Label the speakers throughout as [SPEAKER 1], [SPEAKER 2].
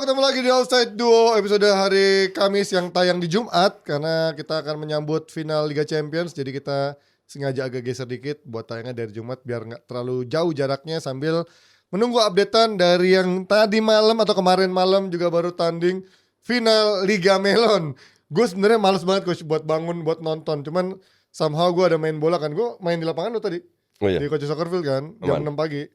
[SPEAKER 1] ketemu lagi di Offside Duo episode hari Kamis yang tayang di Jumat. Karena kita akan menyambut final Liga Champions. Jadi kita sengaja agak geser dikit buat tayangnya dari Jumat biar gak terlalu jauh jaraknya. Sambil menunggu updatean dari yang tadi malam atau kemarin malam juga baru tanding final Liga Melon. Gue sebenarnya males banget coach buat bangun buat nonton. Cuman somehow gue ada main bola kan. Gue main di lapangan lo tadi.
[SPEAKER 2] Oh, iya.
[SPEAKER 1] Di Coach Soccerfield kan jam 6 pagi.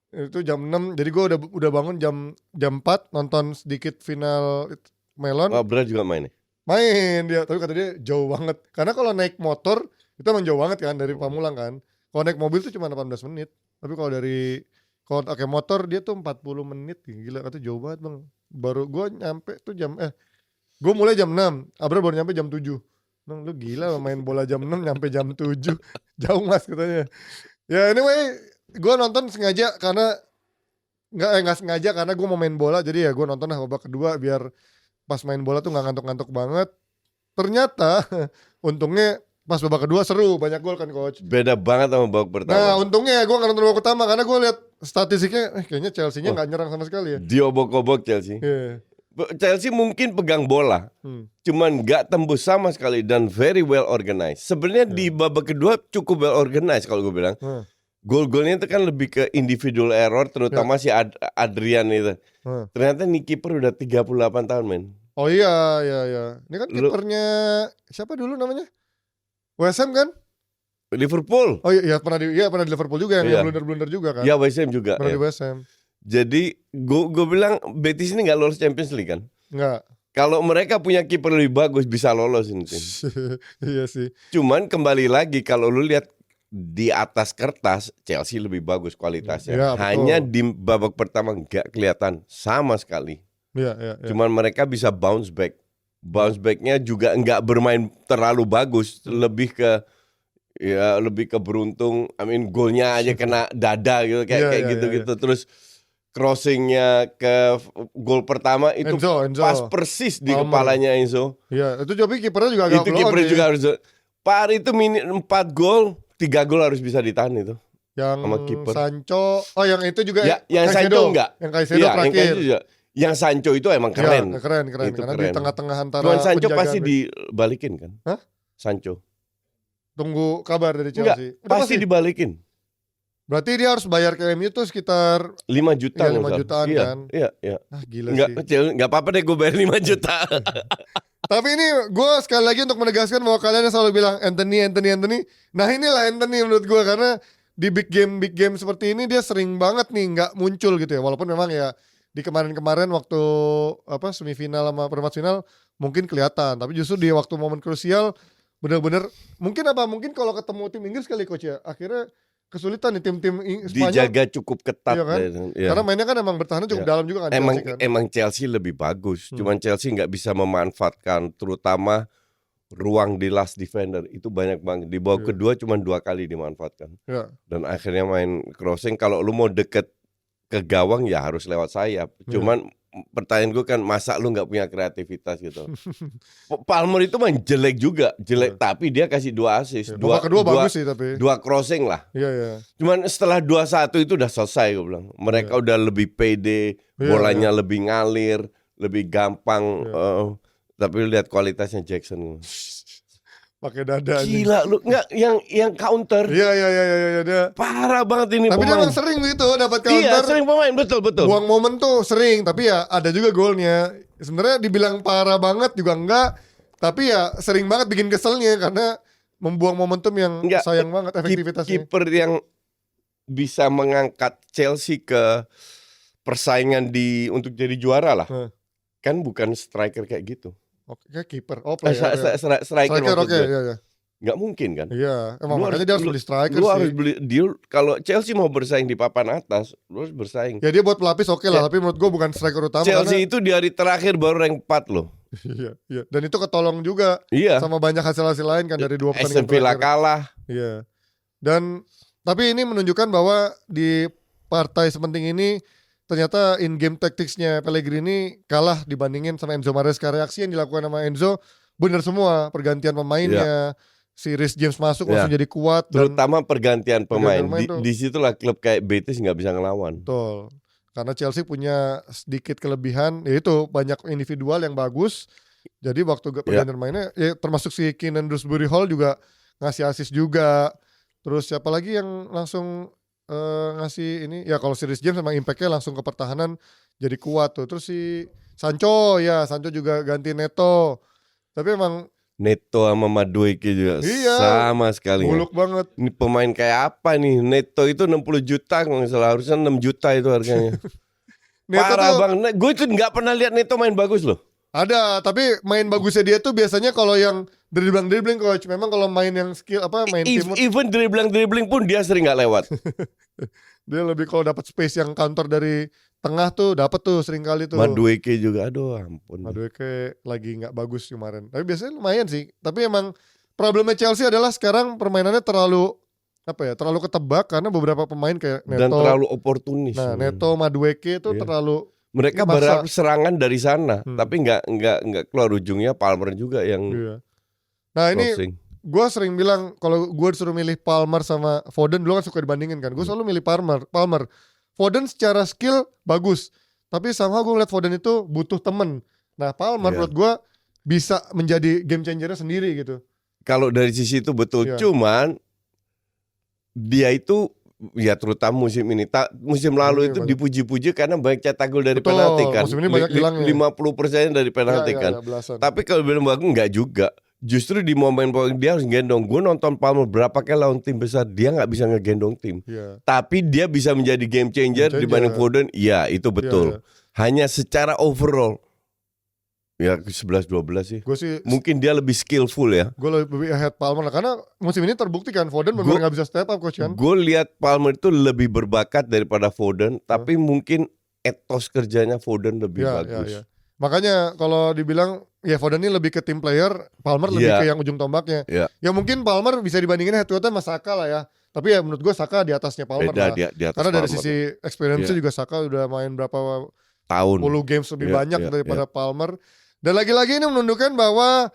[SPEAKER 1] Itu jam 6, jadi gue udah bangun jam 4 nonton sedikit final Melon.
[SPEAKER 2] Oh, Bra juga main nih?
[SPEAKER 1] Main dia, tapi kata dia jauh banget. Karena kalau naik motor itu emang jauh banget kan dari Pamulang kan. Kalau naik mobil tuh cuma 18 menit. Tapi kalau pakai motor dia tuh 40 menit. Gila, kata jauh banget bang. Baru gue nyampe tuh gue mulai jam 6, Abra baru nyampe jam 7. Bang, lu gila main bola jam 6 nyampe jam 7. Jauh mas katanya. Ya anyway, gue nonton sengaja karena nggak sengaja karena gue mau main bola, jadi ya gue nonton babak kedua biar pas main bola tuh nggak ngantuk-ngantuk banget. Ternyata untungnya pas babak kedua seru, banyak gol kan coach.
[SPEAKER 2] Beda banget sama babak pertama.
[SPEAKER 1] Nah untungnya gue nggak nonton babak pertama karena gue lihat statistiknya kayaknya Chelsea-nya nggak nyerang sama sekali ya.
[SPEAKER 2] Diobok-obok Chelsea.
[SPEAKER 1] Yeah.
[SPEAKER 2] Chelsea mungkin pegang bola, cuman nggak tembus sama sekali dan very well organized. Sebenarnya di babak kedua cukup well organized kalau gue bilang. Gol-golnya itu kan lebih ke individual error, terutama si Adrian itu. Ternyata nih kiper udah 38 tahun men.
[SPEAKER 1] Oh iya. Ini kan kipernya siapa dulu namanya? West Ham kan?
[SPEAKER 2] Liverpool.
[SPEAKER 1] Oh iya pernah di Liverpool juga yang blunder-blunder juga kan?
[SPEAKER 2] Ya West Ham juga.
[SPEAKER 1] Pernah di West Ham.
[SPEAKER 2] Jadi gue bilang Betis ini nggak lolos Champions League kan?
[SPEAKER 1] Nggak.
[SPEAKER 2] Kalau mereka punya kiper lebih bagus bisa lolos ini tim.
[SPEAKER 1] Iya sih.
[SPEAKER 2] Cuman kembali lagi kalau lu lihat di atas kertas Chelsea lebih bagus kualitasnya.
[SPEAKER 1] Ya,
[SPEAKER 2] hanya di babak pertama nggak kelihatan sama sekali.
[SPEAKER 1] Ya.
[SPEAKER 2] Cuman mereka bisa bounce back. Bounce backnya juga nggak bermain terlalu bagus, lebih ke beruntung. Golnya aja kena dada gitu kayak gitu-gitu. Terus crossingnya ke gol pertama itu
[SPEAKER 1] Enzo.
[SPEAKER 2] pas persis di kepalanya Enzo.
[SPEAKER 1] Iya, itu tapi kipernya juga agak
[SPEAKER 2] itu kiper juga harus. Par itu 4 gol, 3 gol harus bisa ditahan itu.
[SPEAKER 1] Yang
[SPEAKER 2] sama kiper.
[SPEAKER 1] Sancho, yang itu juga
[SPEAKER 2] yang Sancho enggak.
[SPEAKER 1] Yang Caicedo terakhir.
[SPEAKER 2] Yang Sancho itu emang keren.
[SPEAKER 1] Ya, keren.
[SPEAKER 2] Itu
[SPEAKER 1] Karena
[SPEAKER 2] keren.
[SPEAKER 1] di tengah-tengah antara
[SPEAKER 2] Cuman Sancho
[SPEAKER 1] penjagaan
[SPEAKER 2] pasti dibalikin kan?
[SPEAKER 1] Hah?
[SPEAKER 2] Sancho.
[SPEAKER 1] Tunggu kabar dari Chelsea.
[SPEAKER 2] Enggak, pasti dibalikin.
[SPEAKER 1] Berarti dia harus bayar ke MU tuh sekitar
[SPEAKER 2] 5 juta.
[SPEAKER 1] 5 jutaan kan.
[SPEAKER 2] Iya.
[SPEAKER 1] Gila
[SPEAKER 2] sih. Enggak apa-apa deh gue bayar 5 juta.
[SPEAKER 1] Tapi ini gue sekali lagi untuk menegaskan bahwa kalian yang selalu bilang Anthony. Nah inilah Anthony menurut gue, karena di big game seperti ini dia sering banget nih nggak muncul gitu ya. Walaupun memang ya di kemarin waktu semifinal sama perempat final mungkin kelihatan. Tapi justru di waktu momen krusial bener-bener mungkin kalau ketemu tim Inggris kali coach ya akhirnya kesulitan nih tim-tim Spanyol.
[SPEAKER 2] Dijaga cukup ketat.
[SPEAKER 1] Iya kan?
[SPEAKER 2] Ya.
[SPEAKER 1] Karena mainnya kan emang bertahannya cukup dalam juga kan.
[SPEAKER 2] Emang Chelsea lebih bagus. Cuman Chelsea nggak bisa memanfaatkan terutama ruang di last defender. Itu banyak banget. Di babak kedua cuma 2 kali dimanfaatkan. Dan akhirnya main crossing. Kalau lu mau deket ke gawang ya harus lewat sayap. Cuman pertanyaan gue kan masa lu nggak punya kreativitas gitu. Palmer itu main jelek juga, tapi dia kasih 2 assist.
[SPEAKER 1] Babak kedua bagus sih tapi.
[SPEAKER 2] 2 crossing lah.
[SPEAKER 1] Iya.
[SPEAKER 2] Cuman setelah 2-1 itu udah selesai gue bilang. Mereka udah lebih pede, bolanya lebih ngalir, lebih gampang. Tapi lihat kualitasnya Jackson.
[SPEAKER 1] Pakai dada.
[SPEAKER 2] Gila lu nggak yang counter.
[SPEAKER 1] Iya dia.
[SPEAKER 2] Parah banget ini.
[SPEAKER 1] Tapi
[SPEAKER 2] pemain.
[SPEAKER 1] dia emang sering gitu dapat counter.
[SPEAKER 2] Iya sering pemain betul.
[SPEAKER 1] Buang momen tuh sering, tapi ya ada juga golnya. Sebenarnya dibilang parah banget juga enggak, tapi ya sering banget bikin keselnya karena membuang momentum yang sayang banget efektivitasnya.
[SPEAKER 2] Kiper yang bisa mengangkat Chelsea ke persaingan untuk jadi juara lah. Kan bukan striker kayak gitu.
[SPEAKER 1] Oke, kiper.
[SPEAKER 2] Striker
[SPEAKER 1] oke. Iya.
[SPEAKER 2] Nggak mungkin kan?
[SPEAKER 1] Iya, emang makanya dia harus beli striker
[SPEAKER 2] lu
[SPEAKER 1] sih.
[SPEAKER 2] harus beli dia. Kalau Chelsea mau bersaing di papan atas, lu harus bersaing.
[SPEAKER 1] Ya dia buat pelapis oke lah, tapi menurut gue bukan striker utama.
[SPEAKER 2] Chelsea itu di hari terakhir baru rank 4 loh.
[SPEAKER 1] Iya. Dan itu ketolong juga sama banyak hasil-hasil lain kan dari 2 pertandingan
[SPEAKER 2] Aston Villa kalah.
[SPEAKER 1] Iya. Dan tapi ini menunjukkan bahwa di partai sepenting ini ternyata in game tacticsnya Pellegrini kalah dibandingin sama Enzo Maresca. Reaksi yang dilakukan sama Enzo bener semua, pergantian pemainnya, si Reece James masuk langsung jadi kuat.
[SPEAKER 2] Terutama pergantian pemain.
[SPEAKER 1] Pergantian
[SPEAKER 2] Di situlah klub kayak Betis nggak bisa ngelawan.
[SPEAKER 1] Betul. Karena Chelsea punya sedikit kelebihan, yaitu banyak individual yang bagus. Jadi waktu pergantian mainnya, ya termasuk si Keenan Dewsbury Hall juga ngasih assist juga. Terus siapa lagi yang langsung ngasih ini? Ya kalau si Reece James memang impact-nya langsung ke pertahanan jadi kuat tuh. Terus si Sancho juga ganti Neto. Tapi emang
[SPEAKER 2] Neto sama Madueke juga sama sekali.
[SPEAKER 1] Buluk banget.
[SPEAKER 2] Ini pemain kayak apa nih? Neto itu 60 juta kalau nggak salah, harusnya 6 juta itu harganya. Parah bang. Gue itu nggak pernah lihat Neto main bagus loh.
[SPEAKER 1] Ada, tapi main bagusnya dia tuh biasanya kalau yang dribbling coach. Memang kalau main yang skill main teamwork.
[SPEAKER 2] Even dribbling pun dia sering nggak lewat.
[SPEAKER 1] Dia lebih kalau dapat space yang counter dari tengah tuh dapat tuh sering kali tuh.
[SPEAKER 2] Madueke juga, aduh ampun.
[SPEAKER 1] Madueke lagi nggak bagus kemarin. Tapi biasanya lumayan sih. Tapi emang problemnya Chelsea adalah sekarang permainannya terlalu ketebak karena beberapa pemain kayak Neto
[SPEAKER 2] dan terlalu oportunis.
[SPEAKER 1] Nah, Neto, Madueke itu terlalu
[SPEAKER 2] mereka berharap serangan dari sana, tapi nggak keluar ujungnya. Palmer juga yang
[SPEAKER 1] Nah ini gue sering bilang kalau gue disuruh milih Palmer sama Foden, dulu kan suka dibandingin kan. Gue selalu milih Palmer. Foden secara skill bagus, tapi somehow gue ngeliat Foden itu butuh temen. Nah Palmer menurut gue bisa menjadi game changernya sendiri gitu.
[SPEAKER 2] Kalau dari sisi itu betul, cuman dia itu ya terutama musim ini, musim lalu itu dipuji-puji karena banyak cetak gol dari penalti kan.
[SPEAKER 1] Musim ini banyak hilangnya.
[SPEAKER 2] 50% dari penalti kan. Tapi kalau bilang bagus enggak juga. Justru di momen dia harus gendong. Gue nonton Palmer berapa kali lawan tim besar, dia nggak bisa ngegendong tim. Tapi dia bisa menjadi game changer dibanding Foden. Iya itu betul. Hanya secara overall ya 11-12 sih. Mungkin dia lebih skillful ya.
[SPEAKER 1] Gue lebih ahead Palmer karena musim ini terbukti kan Foden benar nggak bisa step up coach kan.
[SPEAKER 2] Gue lihat Palmer itu lebih berbakat daripada Foden, tapi mungkin etos kerjanya Foden lebih bagus.
[SPEAKER 1] Makanya kalau dibilang ya Foden ini lebih ke team player, Palmer lebih ke yang ujung tombaknya. Ya mungkin Palmer bisa dibandingin head to head sama Saka lah ya. Tapi ya menurut gue Saka di atasnya Palmer lah. Karena dari sisi experience juga Saka udah main berapa tahun, 10 games lebih banyak daripada Palmer. Dan lagi-lagi ini menunjukkan bahwa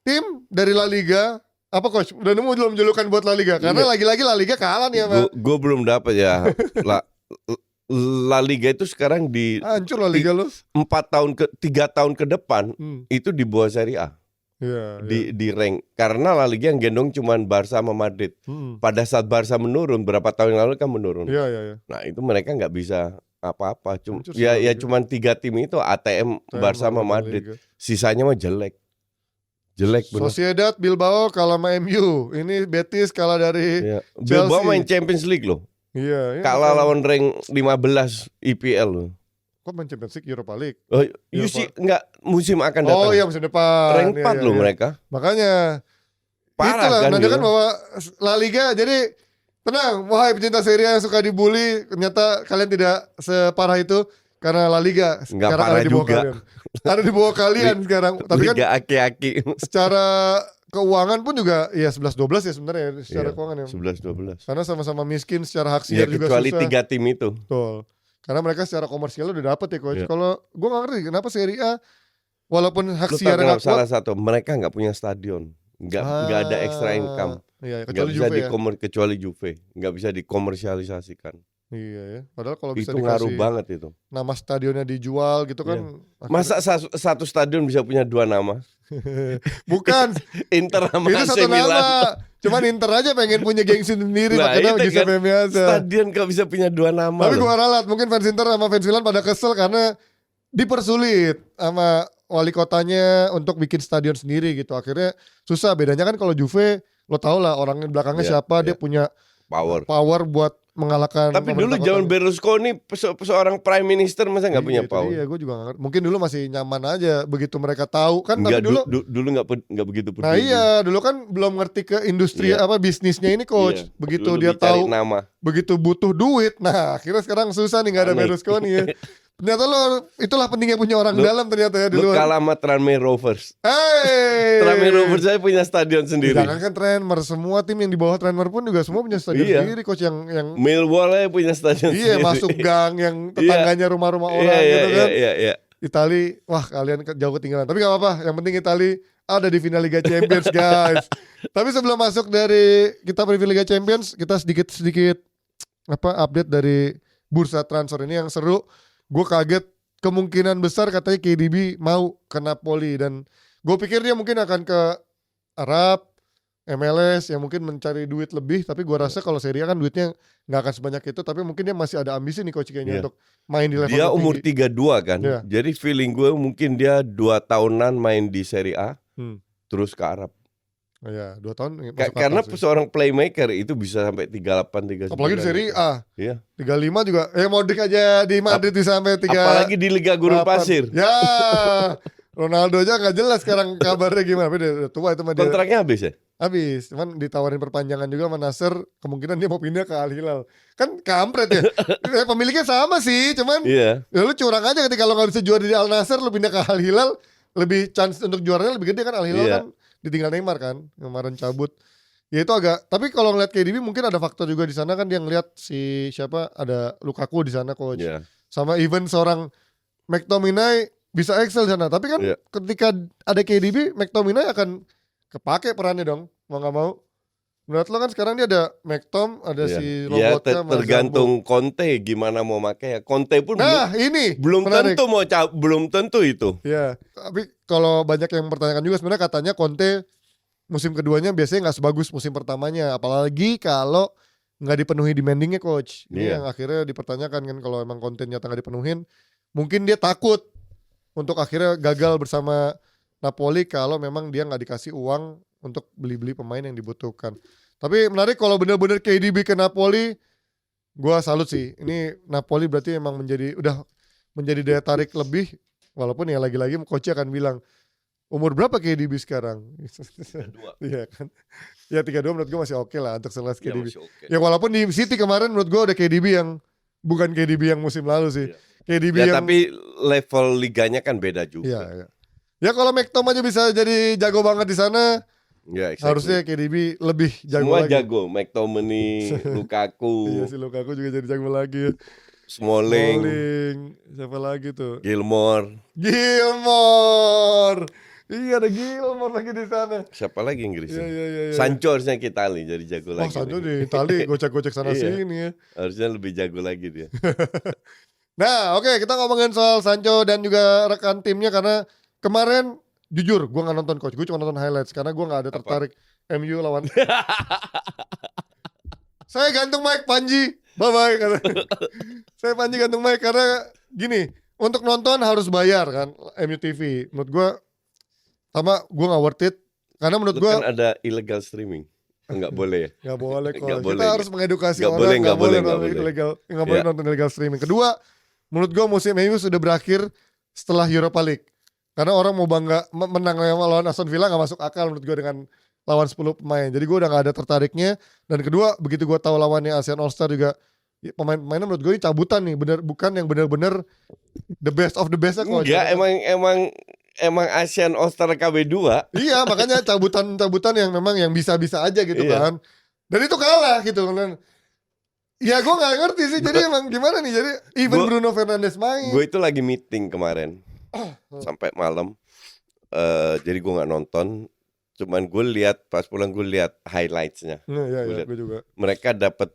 [SPEAKER 1] tim dari La Liga coach udah nemu belum julukan buat La Liga? Karena lagi-lagi La Liga kalah nih sama.
[SPEAKER 2] Gue belum dapat ya. La Liga itu sekarang
[SPEAKER 1] hancur La Liga lo.
[SPEAKER 2] 3 tahun ke depan itu di bawah Serie A. Di rank karena La Liga yang gendong cuman Barca sama Madrid. Pada saat Barca menurun berapa tahun yang lalu kan menurun. Nah itu mereka nggak bisa apa-apa. Cuman 3 tim itu ATM Barca sama Madrid. Sisanya mah jelek bener.
[SPEAKER 1] Sociedad Bilbao kalah sama MU. Ini Betis kalah dari Chelsea.
[SPEAKER 2] Bilbao main Champions League loh. Kalah lawan rank 15 IPL loh.
[SPEAKER 1] Kok main Champions League, Europa League?
[SPEAKER 2] Enggak, musim akan datang.
[SPEAKER 1] Oh iya musim depan.
[SPEAKER 2] Rank 4 loh mereka.
[SPEAKER 1] Makanya
[SPEAKER 2] parah
[SPEAKER 1] itulah,
[SPEAKER 2] kan
[SPEAKER 1] menandakan bahwa La Liga jadi tenang, wahai pecinta Serie A yang suka dibully, ternyata kalian tidak separah itu karena La Liga
[SPEAKER 2] sekarang
[SPEAKER 1] ada di bawah kalian. Ada di bawah kalian sekarang. Tapi kan
[SPEAKER 2] Liga aki-aki.
[SPEAKER 1] Secara keuangan pun juga ya 11-12 ya sebenarnya secara keuangan ya.
[SPEAKER 2] 11-12.
[SPEAKER 1] Karena sama-sama miskin secara hak siar juga
[SPEAKER 2] kecuali
[SPEAKER 1] susah.
[SPEAKER 2] 3 tim itu.
[SPEAKER 1] Betul. Karena mereka secara komersial udah dapet ya coach. Kalau gue gak ngerti kenapa Serie A walaupun hak siar gak kuat.
[SPEAKER 2] Salah satu, mereka gak punya stadion. Gak ada extra income.
[SPEAKER 1] Kecuali
[SPEAKER 2] gak bisa
[SPEAKER 1] Juve
[SPEAKER 2] kecuali Juve. Gak bisa dikomersialisasikan.
[SPEAKER 1] Iya ya. Padahal kalau bisa
[SPEAKER 2] itu ngaruh banget itu.
[SPEAKER 1] Nama stadionnya dijual gitu kan.
[SPEAKER 2] Masa satu stadion bisa punya 2 nama?
[SPEAKER 1] Bukan.
[SPEAKER 2] Inter sama
[SPEAKER 1] itu satu nama. Cuman Inter aja pengen punya gengsi sendiri, makanya Giuseppe Meazza.
[SPEAKER 2] Stadion gak bisa punya 2 nama.
[SPEAKER 1] Tapi gue ralat, mungkin fans Inter sama fans Milan pada kesel karena dipersulit sama wali kotanya untuk bikin stadion sendiri gitu. Akhirnya susah. Bedanya kan kalau Juve, lo tau lah orangnya belakangnya siapa, dia punya power buat mengalahkan.
[SPEAKER 2] Tapi dulu zaman Berlusconi seorang prime minister masa nggak punya power?
[SPEAKER 1] Iya, gue juga nggak ngerti. Mungkin dulu masih nyaman aja begitu mereka tahu kan. Tapi
[SPEAKER 2] dulu nggak begitu peduli.
[SPEAKER 1] Nah iya, dulu kan belum ngerti ke industri bisnisnya ini coach. Begitu dia tahu, begitu butuh duit. Nah akhirnya sekarang susah nih nggak ada Berlusconi ya. Ternyata itulah pentingnya punya orang dalam ternyata ya di luar.
[SPEAKER 2] Lu kalah sama Tranmere Rovers.
[SPEAKER 1] Tranmere
[SPEAKER 2] Rovers saya punya stadion sendiri.
[SPEAKER 1] Jangan kan Tranmere, semua tim yang di bawah Tranmere pun juga semua punya stadion sendiri coach yang
[SPEAKER 2] Millwall punya stadion sendiri.
[SPEAKER 1] Iya, masuk gang yang tetangganya rumah-rumah orang gitu kan. Iya. Itali, wah kalian jauh ketinggalan. Tapi gak apa-apa, yang penting Itali ada di final Liga Champions guys. Tapi sebelum masuk dari kita preview Liga Champions, kita sedikit update dari bursa transfer ini yang seru. Gue kaget, kemungkinan besar katanya KDB mau ke Napoli, dan gue pikir dia mungkin akan ke Arab, MLS yang mungkin mencari duit lebih, tapi gue rasa kalau Serie A kan duitnya nggak akan sebanyak itu, tapi mungkin dia masih ada ambisi nih coach kayaknya untuk main di level
[SPEAKER 2] Dia
[SPEAKER 1] tertinggi.
[SPEAKER 2] umur 32 kan, jadi feeling gue mungkin dia 2 tahunan main di Serie A, terus ke Arab.
[SPEAKER 1] Ya, 2 tahun.
[SPEAKER 2] Karena seorang playmaker itu bisa sampai 38, 39.
[SPEAKER 1] Apalagi di Serie A.
[SPEAKER 2] Iya.
[SPEAKER 1] 35 juga. Modric aja di Madrid bisa sampai 3.
[SPEAKER 2] Apalagi di Liga Gurun Pasir.
[SPEAKER 1] Ya. Ronaldo aja nggak jelas sekarang kabarnya gimana. Tapi dia tua itu mah dia.
[SPEAKER 2] Kontraknya habis ya?
[SPEAKER 1] Habis. Cuman ditawarin perpanjangan juga sama Nasser. Kemungkinan dia mau pindah ke Al Hilal. Kan kampret ya. Pemiliknya sama sih. Cuman ya lu curang aja ketika lo nggak bisa juara di Al Nassr, lu pindah ke Al Hilal. Lebih chance untuk juaranya lebih gede kan. Al Hilal kan ditinggal Neymar kan, kemarin cabut. Ya itu agak, tapi kalau ngeliat KDB mungkin ada faktor juga di sana kan, dia ngeliat si siapa, ada Lukaku di sana coach. Sama even seorang McTominay bisa excel di sana. Tapi kan ketika ada KDB, McTominay akan kepake perannya dong, mau nggak mau. Menurut lo kan sekarang dia ada McTom, ada si Lobotka,
[SPEAKER 2] tergantung Conte gimana mau pakai ya. Conte pun belum
[SPEAKER 1] menarik.
[SPEAKER 2] tentu belum tentu itu.
[SPEAKER 1] Ya, tapi kalau banyak yang mempertanyakan juga sebenarnya katanya Conte musim keduanya biasanya nggak sebagus musim pertamanya, apalagi kalau nggak dipenuhi demandingnya coach. Ini yang akhirnya dipertanyakan kan, kalau emang Conte nyata nggak dipenuhin, mungkin dia takut untuk akhirnya gagal bersama Napoli kalau memang dia nggak dikasih uang untuk beli-beli pemain yang dibutuhkan. Tapi menarik kalau benar-benar KDB ke Napoli, gue salut sih. Ini Napoli berarti emang udah menjadi daya tarik lebih, walaupun ya lagi-lagi coach akan bilang umur berapa KDB sekarang? 32. Iya kan. Ya 32 menurut gue masih oke lah untuk sekelas KDB. Ya walaupun di City kemarin menurut gue ada KDB yang bukan KDB yang musim lalu sih. KDB yang
[SPEAKER 2] tapi level liganya kan beda juga.
[SPEAKER 1] Ya kalau McTom aja bisa jadi jago banget di sana. Harusnya KDB lebih jago
[SPEAKER 2] semua
[SPEAKER 1] lagi.
[SPEAKER 2] Semua jago, McTominay, Lukaku.
[SPEAKER 1] Iya si Lukaku juga jadi jago lagi.
[SPEAKER 2] Smalling.
[SPEAKER 1] Siapa lagi tuh?
[SPEAKER 2] Gilmore.
[SPEAKER 1] Iya ada Gilmore lagi di sana.
[SPEAKER 2] Siapa lagi Inggris?
[SPEAKER 1] Iya.
[SPEAKER 2] Sancho harusnya ke Itali jadi jago lagi.
[SPEAKER 1] Sancho di Itali gocek-gocek sana sini ya.
[SPEAKER 2] Harusnya lebih jago lagi dia.
[SPEAKER 1] Nah, oke, kita ngomongin soal Sancho dan juga rekan timnya, karena kemarin jujur, gue gak nonton coach, gue cuma nonton highlights karena gue gak ada tertarik MU lawan. Saya gantung mic Panji, bye-bye. Saya Panji gantung mic karena gini, untuk nonton harus bayar kan, MU TV. Menurut gue, sama gue gak worth it, karena menurut gue
[SPEAKER 2] kan ada illegal streaming. Enggak boleh ya?
[SPEAKER 1] Gak boleh kok.
[SPEAKER 2] Kita
[SPEAKER 1] boleh. Harus mengedukasi
[SPEAKER 2] gak
[SPEAKER 1] orang,
[SPEAKER 2] gak boleh
[SPEAKER 1] nonton illegal streaming. Kedua, menurut gue musim MU sudah berakhir setelah Europa League. Karena orang mau bangga menang lawan Aston Villa gak masuk akal menurut gue dengan lawan 10 pemain. Jadi gue udah gak ada tertariknya. Dan kedua, begitu gue tahu lawannya ASEAN All Star juga, pemain-pemainnya menurut gue ini cabutan nih, bukan yang benar-benar the best of the best.
[SPEAKER 2] Enggak, emang ASEAN All Star KB2.
[SPEAKER 1] Iya, makanya cabutan yang memang yang bisa-bisa aja gitu kan. Dan itu kalah gitu kan. Ya gue gak ngerti sih, jadi emang gimana nih, jadi even Bruno Fernandes main.
[SPEAKER 2] Gue itu lagi meeting kemarin sampai malam, jadi gue gak nonton, cuman gue lihat pas pulang gue lihat highlightsnya.
[SPEAKER 1] Iya, gue juga.
[SPEAKER 2] Mereka dapat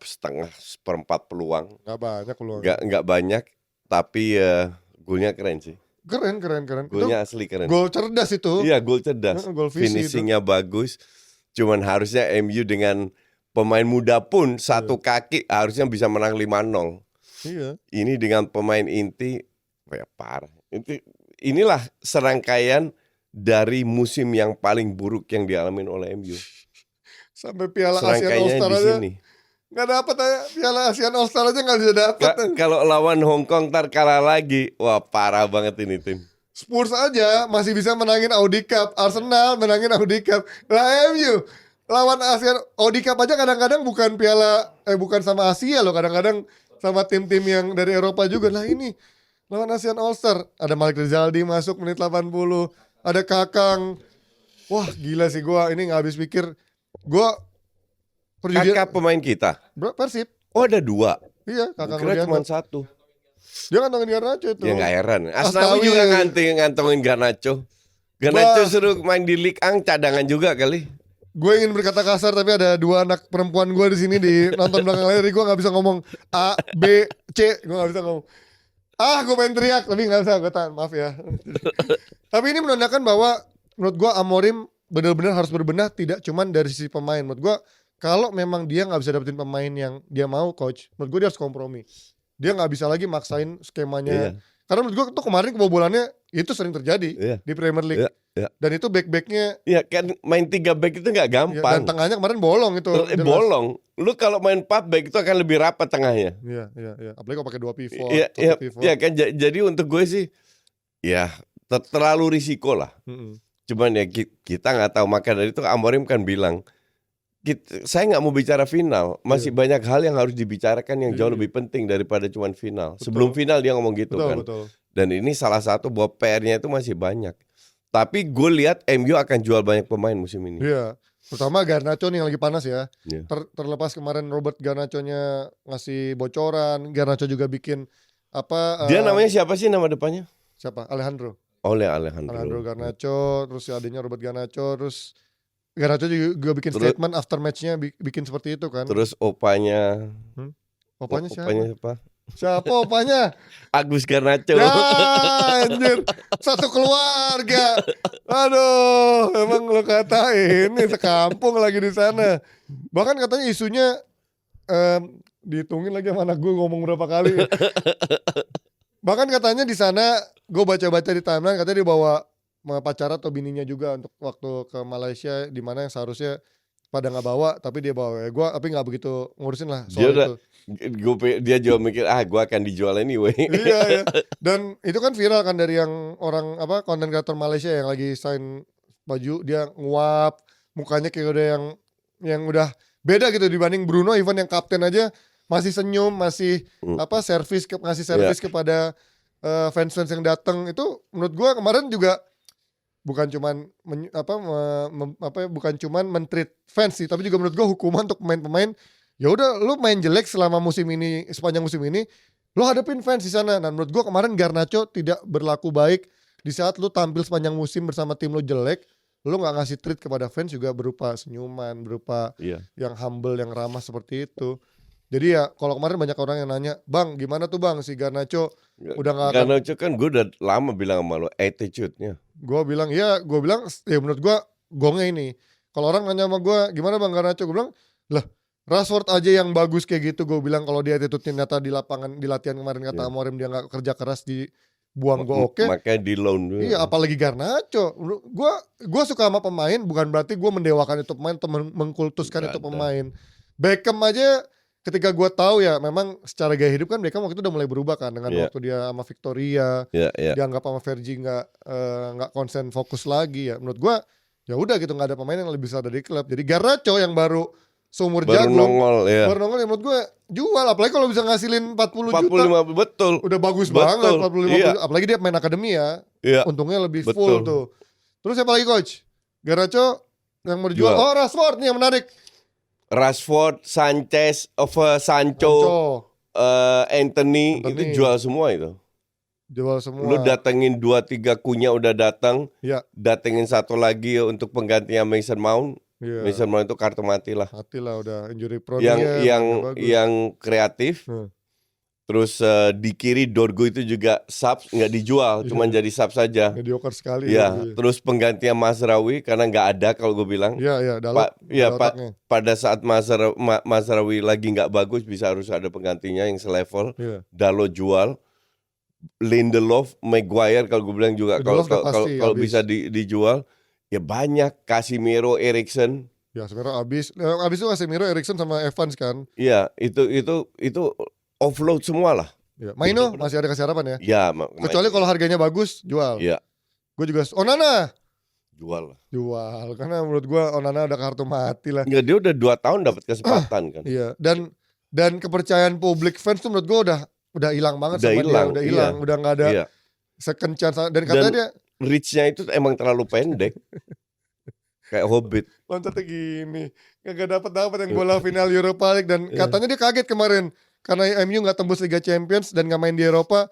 [SPEAKER 2] setengah seperempat peluang.
[SPEAKER 1] Gak banyak peluang.
[SPEAKER 2] Gak banyak, tapi golnya keren sih.
[SPEAKER 1] Keren.
[SPEAKER 2] Golnya asli keren.
[SPEAKER 1] Gol cerdas itu.
[SPEAKER 2] Iya, gol cerdas. Finishingnya bagus. Cuman harusnya MU dengan pemain muda pun satu kaki harusnya bisa menang 5-0.
[SPEAKER 1] Iya.
[SPEAKER 2] Ini dengan pemain inti, ya parah. Inilah serangkaian dari musim yang paling buruk yang dialami oleh MU.
[SPEAKER 1] Sampai Piala ASEAN All Star aja nggak dapat aja, Piala ASEAN All Star aja nggak bisa dapat.
[SPEAKER 2] Kalau lawan Hong Kong ntar kalah lagi, wah parah banget ini tim.
[SPEAKER 1] Spurs aja masih bisa menangin Audi Cup, Arsenal menangin Audi Cup. Lah MU lawan ASEAN Audi Cup aja kadang-kadang bukan bukan sama Asia loh, kadang-kadang sama tim-tim yang dari Eropa juga. Lah ini lawan ASEAN All Star, ada Malik Rizaldi masuk menit 80, ada Kakang. Wah gila sih, gue ini gak habis pikir.
[SPEAKER 2] Kakak pemain kita?
[SPEAKER 1] Persib.
[SPEAKER 2] Oh ada 2?
[SPEAKER 1] Iya, Kakang
[SPEAKER 2] kira cuma 1.
[SPEAKER 1] Dia ngantongin Garnacho itu.
[SPEAKER 2] Ya gak heran, Asnawi juga ngantongin Garnacho. Garnacho suruh main di Ligue 1 cadangan juga kali.
[SPEAKER 1] gue ingin berkata kasar tapi ada 2 anak perempuan gue di sini di nonton belakang layar, gue nggak bisa ngomong A, B, C, gue nggak bisa ngomong. Gue pengen teriak tapi nggak bisa, gue tahan, maaf ya. Tapi ini menandakan bahwa menurut gue Amorim benar-benar harus berbenah, tidak cuman dari sisi pemain. Menurut gue kalau memang dia nggak bisa dapetin pemain yang dia mau, coach, menurut gue dia harus kompromi. Dia nggak bisa lagi maksain skemanya. Karena menurut gue tuh kemarin kebobolannya itu sering terjadi di Premier League. Dan itu back-backnya.
[SPEAKER 2] Iya kan, main 3 back itu nggak gampang.
[SPEAKER 1] Dan tengahnya kemarin bolong itu.
[SPEAKER 2] Bolong. Lu kalau main 4 back itu akan lebih rapat tengahnya.
[SPEAKER 1] Iya. Apalagi kalau pakai 2 pivot.
[SPEAKER 2] Iya kan, jadi untuk gue sih, ya terlalu risiko lah. Cuman ya kita nggak tahu, maka dari itu Amorim kan bilang, saya nggak mau bicara final, masih banyak hal yang harus dibicarakan yang jauh lebih penting daripada cuman final. Sebelum final dia ngomong gitu kan. Dan ini salah satu bahwa PR-nya itu masih banyak. Tapi gue lihat MU akan jual banyak pemain musim ini.
[SPEAKER 1] Iya, terutama Garnacho nih yang lagi panas ya. Terlepas kemarin Robert Garnacho-nya ngasih bocoran, Garnacho juga bikin apa?
[SPEAKER 2] Dia namanya siapa sih nama depannya?
[SPEAKER 1] Siapa? Alejandro
[SPEAKER 2] Garnacho.
[SPEAKER 1] Terus adanya Robert Garnacho, terus Garnacho juga bikin statement after match-nya bikin seperti itu kan.
[SPEAKER 2] Terus opanya
[SPEAKER 1] siapa? Siapa opanya?
[SPEAKER 2] Agus Garnacho.
[SPEAKER 1] Ya anjir, satu keluarga. Aduh, emang lo katain ini sekampung lagi di sana. Bahkan katanya isunya dihitungin lagi sama anak gue ngomong berapa kali. Bahkan katanya di sana gue baca-baca di timeline katanya dibawa pacar atau bininya juga untuk waktu ke Malaysia, di mana yang seharusnya pada nggak bawa tapi dia bawa. Gue tapi nggak begitu ngurusin lah soal itu.
[SPEAKER 2] Dia juga mikir gue akan dijual anyway.
[SPEAKER 1] Iya. Dan itu kan viral kan dari yang orang konten kreator Malaysia yang lagi sign baju, dia nguap mukanya kayak udah yang udah beda gitu dibanding Bruno, even yang kapten aja masih senyum, masih ngasih servis kepada fans-fans yang datang. Itu menurut gua kemarin juga bukan cuman bukan cuman men-treat fans sih, tapi juga menurut gua hukuman untuk pemain-pemain. Ya udah, lu main jelek selama musim ini, sepanjang musim ini, lu hadapin fans di sana. Dan menurut gua kemarin Garnacho tidak berlaku baik di saat lu tampil sepanjang musim bersama tim lu jelek, lu nggak ngasih treat kepada fans juga berupa senyuman, berupa yang humble, yang ramah seperti itu. Jadi ya kalau kemarin banyak orang yang nanya, "Bang, gimana tuh Bang si Garnacho udah nggak akan..."
[SPEAKER 2] Garnacho kan gue udah lama bilang sama lo attitude-nya.
[SPEAKER 1] Gue bilang ya menurut gue gongnya ini. Kalau orang nanya sama gue, "Gimana Bang Garnacho?" Gue bilang, "Lah, Rashford aja yang bagus kayak gitu." Gue bilang kalau dia attitude-nya nyata di lapangan, di latihan kemarin kata Amorim dia nggak kerja keras, dibuang gue oke.
[SPEAKER 2] Makanya di loan dulu.
[SPEAKER 1] Iya, apalagi Garnacho. Gue suka sama pemain, bukan berarti gue mendewakan itu pemain atau mengkultuskan itu pemain. Beckham aja ketika gue tahu ya memang secara gaya hidup kan Beckham waktu itu udah mulai berubah kan dengan waktu dia sama Victoria, dianggap sama Fergie nggak konsen fokus lagi ya. Menurut gue ya udah gitu, nggak ada pemain yang lebih besar dari klub. Jadi Garnacho yang baru seumur jagung,
[SPEAKER 2] nongol ya menurut
[SPEAKER 1] gue jual, apalagi kalau bisa ngasilin 40 juta.
[SPEAKER 2] Betul.
[SPEAKER 1] Udah bagus banget 45 apalagi dia main akademi ya. Untungnya lebih full tuh. Terus siapa lagi coach? Garnacho yang mau dijual. Oh, Rashford nih yang menarik.
[SPEAKER 2] Rashford, Sanchez, Sancho, Anthony itu jual semua itu.
[SPEAKER 1] Jual semua.
[SPEAKER 2] Lu datengin 2-3 kunya udah datang. Datengin satu lagi untuk penggantinya Mason Mount. Mason Mount itu kartu mati lah. Mati
[SPEAKER 1] lah udah injury prone.
[SPEAKER 2] Yang kreatif. Terus di kiri Dorgo itu juga sub, nggak dijual, cuman jadi sub saja.
[SPEAKER 1] Mediocre sekali.
[SPEAKER 2] Terus penggantinya Mazraoui karena nggak ada kalau gue bilang. Pada saat Mazraoui lagi nggak bagus harus ada penggantinya yang selevel. Dalot jual. Lindelof, Maguire kalau gue bilang juga kalau bisa dijual. Ya banyak, Casemiro, Eriksen.
[SPEAKER 1] Ya sekarang abis itu Casemiro, Eriksen sama Evans kan.
[SPEAKER 2] Iya, itu offload semua lah.
[SPEAKER 1] Maino masih ada kasih harapan ya.
[SPEAKER 2] Iya.
[SPEAKER 1] Kecuali kalau harganya bagus, jual.
[SPEAKER 2] Iya.
[SPEAKER 1] Gue juga Onana.
[SPEAKER 2] Jual
[SPEAKER 1] karena menurut gue Onana udah kartu mati lah.
[SPEAKER 2] Ya, dia udah 2 tahun dapat kesempatan kan.
[SPEAKER 1] Iya. Dan kepercayaan publik fans tuh menurut gue udah hilang banget sama dia. Udah hilang, udah nggak ada second chance. Dan katanya dia
[SPEAKER 2] reach-nya itu emang terlalu pendek. Kayak Hobbit.
[SPEAKER 1] Loncatnya gini. Gak dapat yang bola final Europa League. Dan katanya dia kaget kemarin karena MU gak tembus Liga Champions dan gak main di Eropa,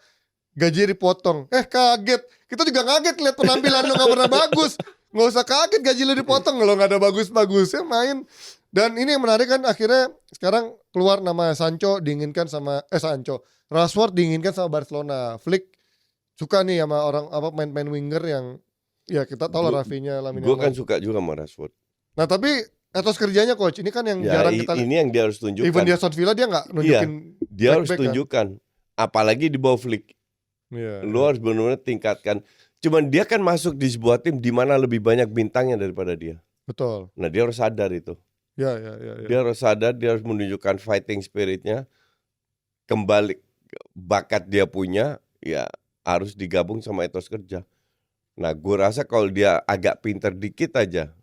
[SPEAKER 1] gaji dipotong. Kaget. Kita juga kaget lihat penampilan lu gak pernah bagus. nggak usah kaget gaji lu dipotong kalau nggak ada bagus-bagusnya main. Dan ini yang menarik kan akhirnya sekarang keluar nama Sancho diinginkan sama Rashford diinginkan sama Barcelona. Flick suka nih sama orang apa main-main winger yang ya kita tahu lah Rafinha, Lamine
[SPEAKER 2] Gue
[SPEAKER 1] Yamal.
[SPEAKER 2] kan suka juga sama Rashford.
[SPEAKER 1] Nah tapi etos kerjanya coach ini kan yang
[SPEAKER 2] Ya,
[SPEAKER 1] jarang kita.
[SPEAKER 2] ini yang dia harus tunjukkan.
[SPEAKER 1] Even di Aston Villa dia nggak nunjukin.
[SPEAKER 2] Dia harus
[SPEAKER 1] back-back kan.
[SPEAKER 2] tunjukkan. Apalagi di bawah Flick.
[SPEAKER 1] Iya.
[SPEAKER 2] Lu harus benar-benar tingkatkan. Cuman dia kan masuk di sebuah tim di mana lebih banyak bintangnya daripada dia.
[SPEAKER 1] Betul.
[SPEAKER 2] Nah dia harus sadar itu.
[SPEAKER 1] Ya.
[SPEAKER 2] Dia harus sadar, dia harus menunjukkan fighting spiritnya. Kembali bakat dia punya, ya harus digabung sama etos kerja. Nah gue rasa kalau dia agak pinter dikit aja,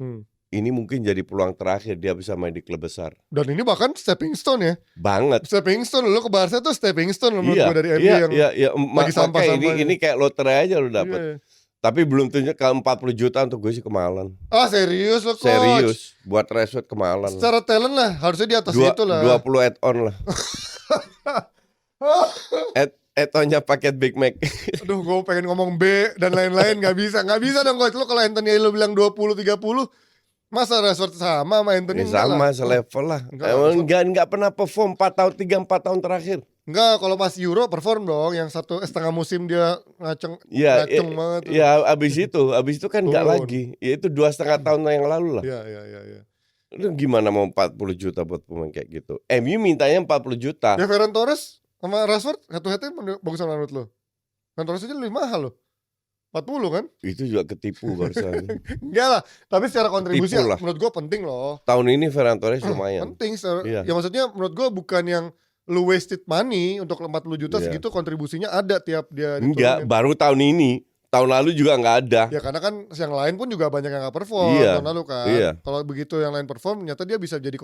[SPEAKER 2] ini mungkin jadi peluang terakhir dia bisa main di klub besar.
[SPEAKER 1] Dan ini bahkan stepping stone ya.
[SPEAKER 2] Banget.
[SPEAKER 1] Stepping stone lo ke Barca tuh stepping stone menurut gue dari MU yang
[SPEAKER 2] lagi
[SPEAKER 1] sampah-sampah
[SPEAKER 2] ini kayak lotre aja lo dapet.
[SPEAKER 1] Iya.
[SPEAKER 2] Tapi belum tunjuk kalau 40 juta untuk gue sih kemahalan.
[SPEAKER 1] Ah serius lo coach?
[SPEAKER 2] Serius, buat Rashford kemahalan.
[SPEAKER 1] Secara talent lah harusnya di atas itu lah.
[SPEAKER 2] 20 add-on lah. Add-onnya paket Big Mac.
[SPEAKER 1] Aduh gue pengen ngomong B dan lain-lain gak bisa dong coach. Lo kalau Anthony lo bilang 20-30 masa Rashford sama Anthony?
[SPEAKER 2] Ya sama selevel lah. Emang enggak pernah perform 3-4 tahun terakhir.
[SPEAKER 1] Enggak, kalau pas Euro perform dong. Yang 1,5 musim dia ngaceng banget.
[SPEAKER 2] Ya abis itu kan enggak lagi. Ya itu 2,5 tahun yang lalu lah.
[SPEAKER 1] Iya.
[SPEAKER 2] Lu gimana mau 40 juta buat pemain kayak gitu? MU mintanya 40 juta.
[SPEAKER 1] Ya Ferran Torres sama Rashford head-to-headnya bagus sama menurut lo? Ferran Torres aja lebih mahal lo. 40 kan?
[SPEAKER 2] Itu juga ketipu barusan.
[SPEAKER 1] Enggak lah, tapi secara kontribusi
[SPEAKER 2] lah.
[SPEAKER 1] menurut gue penting loh.
[SPEAKER 2] Tahun ini Ferran Torres lumayan.
[SPEAKER 1] Penting, ya maksudnya menurut gue bukan yang lu wasted money untuk 40 juta segitu kontribusinya ada tiap dia diturunin.
[SPEAKER 2] Enggak, baru tahun ini. Tahun lalu juga nggak ada.
[SPEAKER 1] Ya karena kan yang lain pun juga banyak yang nggak perform tahun lalu kan. Kalau begitu yang lain perform, ternyata dia bisa jadi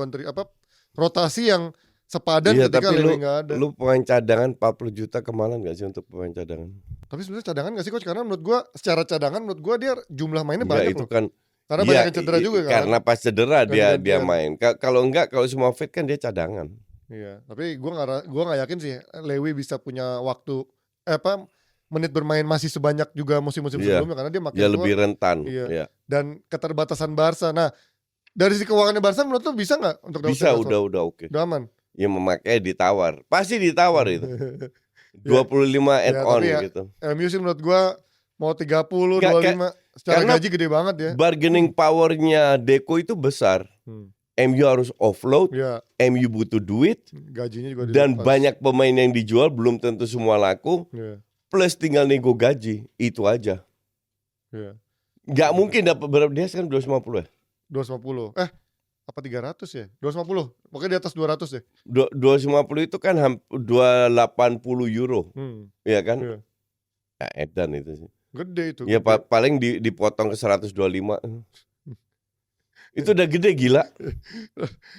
[SPEAKER 1] rotasi yang sepadan ketika Lewy nggak ada.
[SPEAKER 2] Lu pemain cadangan 40 juta kemahalan nggak sih untuk pemain cadangan?
[SPEAKER 1] Tapi sebenarnya cadangan nggak sih coach? Karena menurut gua secara cadangan menurut gua dia jumlah mainnya banyak
[SPEAKER 2] itu
[SPEAKER 1] loh.
[SPEAKER 2] Kan,
[SPEAKER 1] karena banyak yang cedera juga kan.
[SPEAKER 2] Karena pas cedera dia main. Kalau semua fit kan dia cadangan.
[SPEAKER 1] Iya, tapi gua nggak yakin sih Lewy bisa punya waktu menit bermain masih sebanyak juga musim-musim sebelumnya karena dia makin tua.
[SPEAKER 2] Lebih rentan.
[SPEAKER 1] Iya. Dan keterbatasan Barca. Nah, dari sisi keuangannya Barca menurut lu bisa nggak untuk dapat
[SPEAKER 2] Bisa, udah oke.
[SPEAKER 1] Udah aman.
[SPEAKER 2] Ya memakai ditawar. Pasti ditawar itu. 25 add-on gitu.
[SPEAKER 1] MU sih menurut gua mau 30, 25 secara gaji gede banget ya.
[SPEAKER 2] Bargaining powernya Deco itu besar. MU harus offload, MU butuh duit,
[SPEAKER 1] gajinya juga
[SPEAKER 2] dan banyak pemain yang dijual belum tentu semua laku. Plus tinggal nego gaji, itu aja. Gak mungkin dapat berapa, dia sekarang 250 ya?
[SPEAKER 1] 250. Apa 300 ya? 250. Pokoknya di atas 200 ya.
[SPEAKER 2] 250 itu kan 280 euro. Iya kan? Ya edan itu sih.
[SPEAKER 1] Gede itu.
[SPEAKER 2] Ya gede. Paling dipotong ke 125. Itu udah gede gila.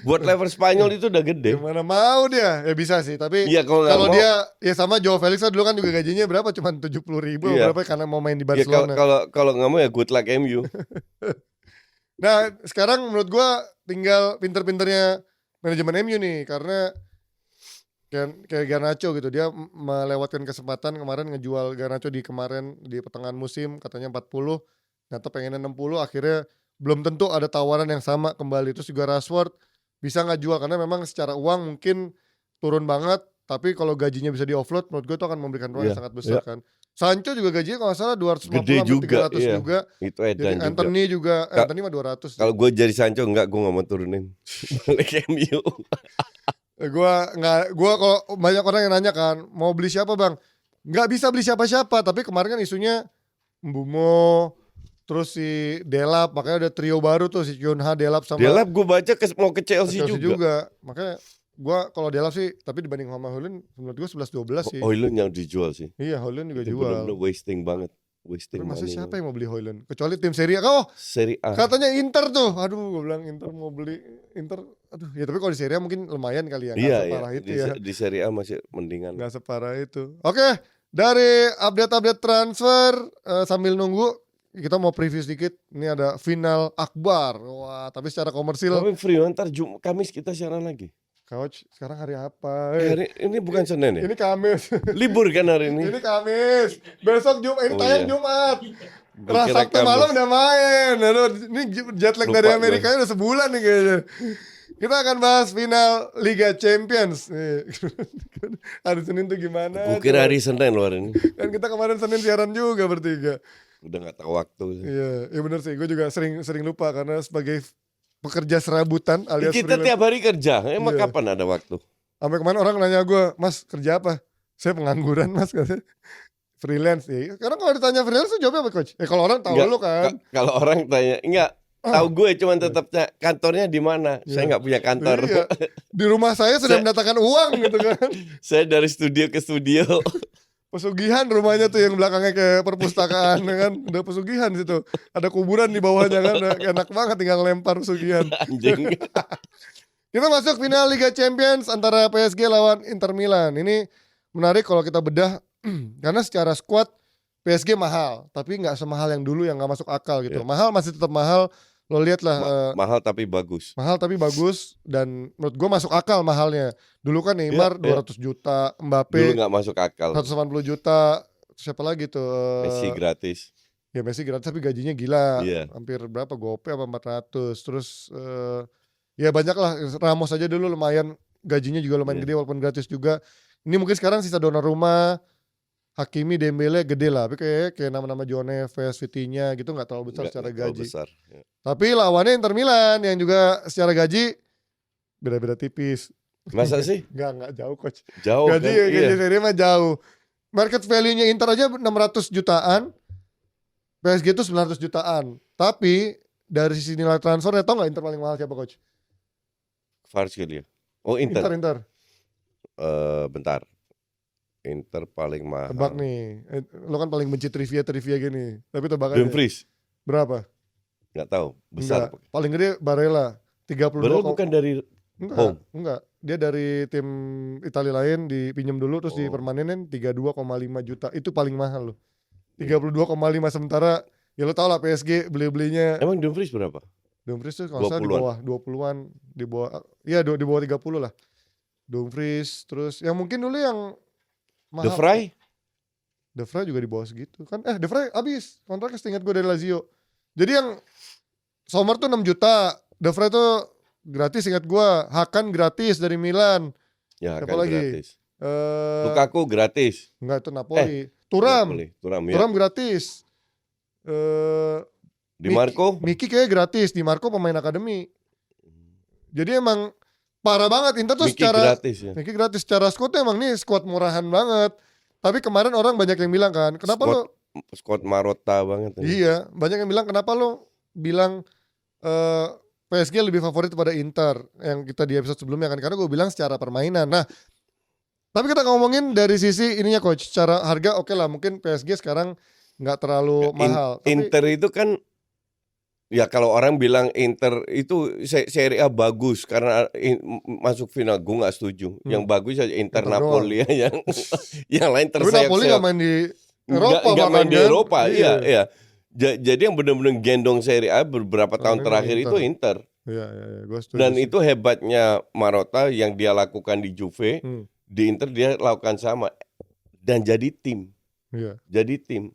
[SPEAKER 2] Buat level Spanyol itu udah gede.
[SPEAKER 1] Gimana mau dia? Ya bisa sih, tapi kalau dia ya sama Joao Felix dulu kan juga gajinya berapa? Cuman 70.000 berapa karena mau main di Barcelona.
[SPEAKER 2] Kalau nggak mau ya good luck MU.
[SPEAKER 1] Nah, sekarang menurut gua tinggal pinter-pinternya manajemen MU nih, karena kayak Garnacho gitu, dia melewatkan kesempatan kemarin ngejual Garnacho di pertengahan musim katanya 40, ternyata pengennya 60, akhirnya belum tentu ada tawaran yang sama kembali. Terus juga Rashford bisa nggak jual karena memang secara uang mungkin turun banget, tapi kalau gajinya bisa di offload menurut gue itu akan memberikan ruang yang sangat besar kan. Sancho juga gajinya kalau nggak salah 250 sampai 300 juga.
[SPEAKER 2] Itu edan juga.
[SPEAKER 1] Anthony juga, Anthony mah 200.
[SPEAKER 2] Kalau gue jadi Sancho gue nggak mau turunin. Balik MU.
[SPEAKER 1] Gue kalau banyak orang yang nanya kan mau beli siapa bang, nggak bisa beli siapa-siapa, tapi kemarin kan isunya Mbumo, terus si Delap, makanya ada trio baru tuh si Kyunha, Delap sama
[SPEAKER 2] Delap gue baca mau ke Chelsea juga.
[SPEAKER 1] Makanya gue kalau Delap sih, tapi dibanding sama Højlund menurut gue 11-12 sih.
[SPEAKER 2] Højlund yang dijual sih.
[SPEAKER 1] Iya, Højlund juga
[SPEAKER 2] itu
[SPEAKER 1] jual.
[SPEAKER 2] Bener-bener wasting banget.
[SPEAKER 1] Tapi masa siapa yang mau beli Højlund? Kecuali tim Serie A.
[SPEAKER 2] Serie A.
[SPEAKER 1] Katanya Inter tuh. Aduh, gue bilang Inter mau beli Inter. Aduh, ya tapi kalau di Serie A mungkin lumayan kali ya. Nggak separah itu ya.
[SPEAKER 2] Di Serie A masih mendingan.
[SPEAKER 1] Nggak separah itu. Oke, dari update-update transfer sambil nunggu kita mau preview sedikit. Ini ada final akbar. Wah, tapi secara komersil.
[SPEAKER 2] Tapi free ntar Kamis kita siaran lagi.
[SPEAKER 1] Coach, sekarang hari apa?
[SPEAKER 2] Ini bukan Senin ya?
[SPEAKER 1] Ini Kamis.
[SPEAKER 2] Libur kan hari ini?
[SPEAKER 1] Ini Kamis. Besok Jumat. Ini tayang Jumat.
[SPEAKER 2] Gua kira
[SPEAKER 1] Sabtu malam
[SPEAKER 2] Kamis.
[SPEAKER 1] udah main. Aduh, ini jet lag
[SPEAKER 2] Lupa
[SPEAKER 1] dari
[SPEAKER 2] gue.
[SPEAKER 1] Amerika udah sebulan nih kayaknya. Kita akan bahas final Liga Champions. Nih. Hari Senin tuh gimana?
[SPEAKER 2] Gue kira
[SPEAKER 1] coba?
[SPEAKER 2] hari Senin luar ini.
[SPEAKER 1] Kan kita kemarin Senin siaran juga bertiga.
[SPEAKER 2] Udah gak tahu waktu.
[SPEAKER 1] Iya, ya benar sih. Gue juga sering lupa karena sebagai pekerja serabutan alias
[SPEAKER 2] Kita
[SPEAKER 1] freelance.
[SPEAKER 2] tiap hari kerja. Emang
[SPEAKER 1] Iya.
[SPEAKER 2] kapan ada waktu?
[SPEAKER 1] Sampai kemarin orang nanya gue, Mas kerja apa? Saya pengangguran Mas, katanya. Freelance ya. Karena kalau ditanya freelance tuh jawabnya apa coach? Kalau orang tahu
[SPEAKER 2] Nggak,
[SPEAKER 1] lu kan.
[SPEAKER 2] Kalau orang tanya, enggak tahu gue cuman tetap kantornya di mana. Saya nggak punya kantor.
[SPEAKER 1] Iya. Di rumah saya sudah mendatangkan uang gitu kan.
[SPEAKER 2] Saya dari studio ke studio.
[SPEAKER 1] Pesugihan rumahnya tuh yang belakangnya kayak perpustakaan ya kan. Udah pesugihan situ. Ada kuburan di bawahnya kan. Enak banget tinggal lempar pesugihan.
[SPEAKER 2] Anjing.
[SPEAKER 1] Kita masuk final Liga Champions antara PSG lawan Inter Milan. Ini menarik kalau kita bedah karena secara squad PSG mahal, tapi nggak semahal yang dulu yang nggak masuk akal gitu.
[SPEAKER 2] Yeah.
[SPEAKER 1] Mahal masih tetap mahal. Lo lihat lah.
[SPEAKER 2] Mahal tapi bagus.
[SPEAKER 1] Mahal tapi bagus dan menurut gue masuk akal mahalnya. Dulu kan Neymar 200 juta,
[SPEAKER 2] Dulu
[SPEAKER 1] Mbappe
[SPEAKER 2] nggak masuk akal.
[SPEAKER 1] 180 juta, siapa lagi tuh?
[SPEAKER 2] Messi gratis.
[SPEAKER 1] Ya Messi gratis tapi gajinya gila.
[SPEAKER 2] Iya.
[SPEAKER 1] Hampir berapa? Gope apa 400. Terus ya banyak lah. Ramos aja dulu lumayan, gajinya juga lumayan gede walaupun gratis juga. Ini mungkin sekarang sisa Donnarumma, Hakimi, Dembele gede lah. Tapi kayak nama-nama João Neves, Vitinha gitu nggak terlalu besar secara gaji.
[SPEAKER 2] Besar. Ya.
[SPEAKER 1] Tapi lawannya Inter Milan yang juga secara gaji beda-beda tipis.
[SPEAKER 2] Masa sih?
[SPEAKER 1] Enggak jauh coach.
[SPEAKER 2] Jauh
[SPEAKER 1] Gaji
[SPEAKER 2] kan? Iya.
[SPEAKER 1] Serie mah jauh. Market value-nya Inter aja 600 jutaan. PSG itu 900 jutaan. Tapi dari sisi nilai transfer tau nggak Inter paling mahal siapa coach?
[SPEAKER 2] Kvaratskhelia. Oh Inter.
[SPEAKER 1] Inter.
[SPEAKER 2] Bentar. Inter paling mahal.
[SPEAKER 1] Tebak nih. Lo kan paling benci trivia gini. Tapi tebak aja.
[SPEAKER 2] Dumfries.
[SPEAKER 1] Berapa?
[SPEAKER 2] Nggak tahu. Besar.
[SPEAKER 1] Enggak. Paling gede Barella. 32.
[SPEAKER 2] Barella bukan dari home.
[SPEAKER 1] Enggak. Dia dari tim Italia lain dipinjam dulu terus
[SPEAKER 2] Oh.
[SPEAKER 1] dipermanenin 32,5 juta. Itu paling mahal loh. 32,5 sementara ya lo tau lah PSG beli-belinya.
[SPEAKER 2] Emang Dumfries berapa?
[SPEAKER 1] Dumfries tuh kalau salah di
[SPEAKER 2] 20-an.
[SPEAKER 1] bawah 20-an, di bawah iya di bawah 30 lah. Dumfries terus yang mungkin dulu yang mahal. De Vrij juga di bawah segitu kan. De Vrij habis kontraknya setingat gue dari Lazio. Jadi yang Sommer tuh 6 juta, De Vrij tuh gratis ingat gue, Hakan gratis dari Milan.
[SPEAKER 2] Ya
[SPEAKER 1] Siapa
[SPEAKER 2] kan
[SPEAKER 1] lagi?
[SPEAKER 2] gratis. Lukaku gratis.
[SPEAKER 1] Enggak itu Napoli. Turam
[SPEAKER 2] ya.
[SPEAKER 1] Turam gratis.
[SPEAKER 2] Di Marco
[SPEAKER 1] Miki kayak gratis, Di Marco pemain akademi. Jadi emang parah banget Inter tuh
[SPEAKER 2] Miki
[SPEAKER 1] secara
[SPEAKER 2] gratis ya.
[SPEAKER 1] Miki gratis secara squad tuh emang nih squad murahan banget. Tapi kemarin orang banyak yang bilang kan, kenapa lo
[SPEAKER 2] Squad Marotta banget.
[SPEAKER 1] Iya, banyak yang bilang kenapa lo bilang PSG lebih favorit pada Inter yang kita di episode sebelumnya kan, karena gue bilang secara permainan. Nah, tapi kita ngomongin dari sisi ininya coach, secara harga oke lah, mungkin PSG sekarang nggak terlalu mahal.
[SPEAKER 2] Inter itu kan ya kalau orang bilang Inter itu Serie A bagus karena masuk final, gue nggak setuju. Yang bagus aja Inter Napoli ya, yang lain
[SPEAKER 1] tapi
[SPEAKER 2] terseok-seok.
[SPEAKER 1] Napoli nggak main di Eropa,
[SPEAKER 2] nggak main di
[SPEAKER 1] kan?
[SPEAKER 2] Eropa, iya. Jadi yang benar-benar gendong Serie A beberapa tahun terakhir itu Inter.
[SPEAKER 1] Iya, gue setuju.
[SPEAKER 2] Dan
[SPEAKER 1] sih.
[SPEAKER 2] itu hebatnya Marotta yang dia lakukan di Juve, di Inter dia lakukan sama dan jadi tim.
[SPEAKER 1] Iya.
[SPEAKER 2] Jadi tim.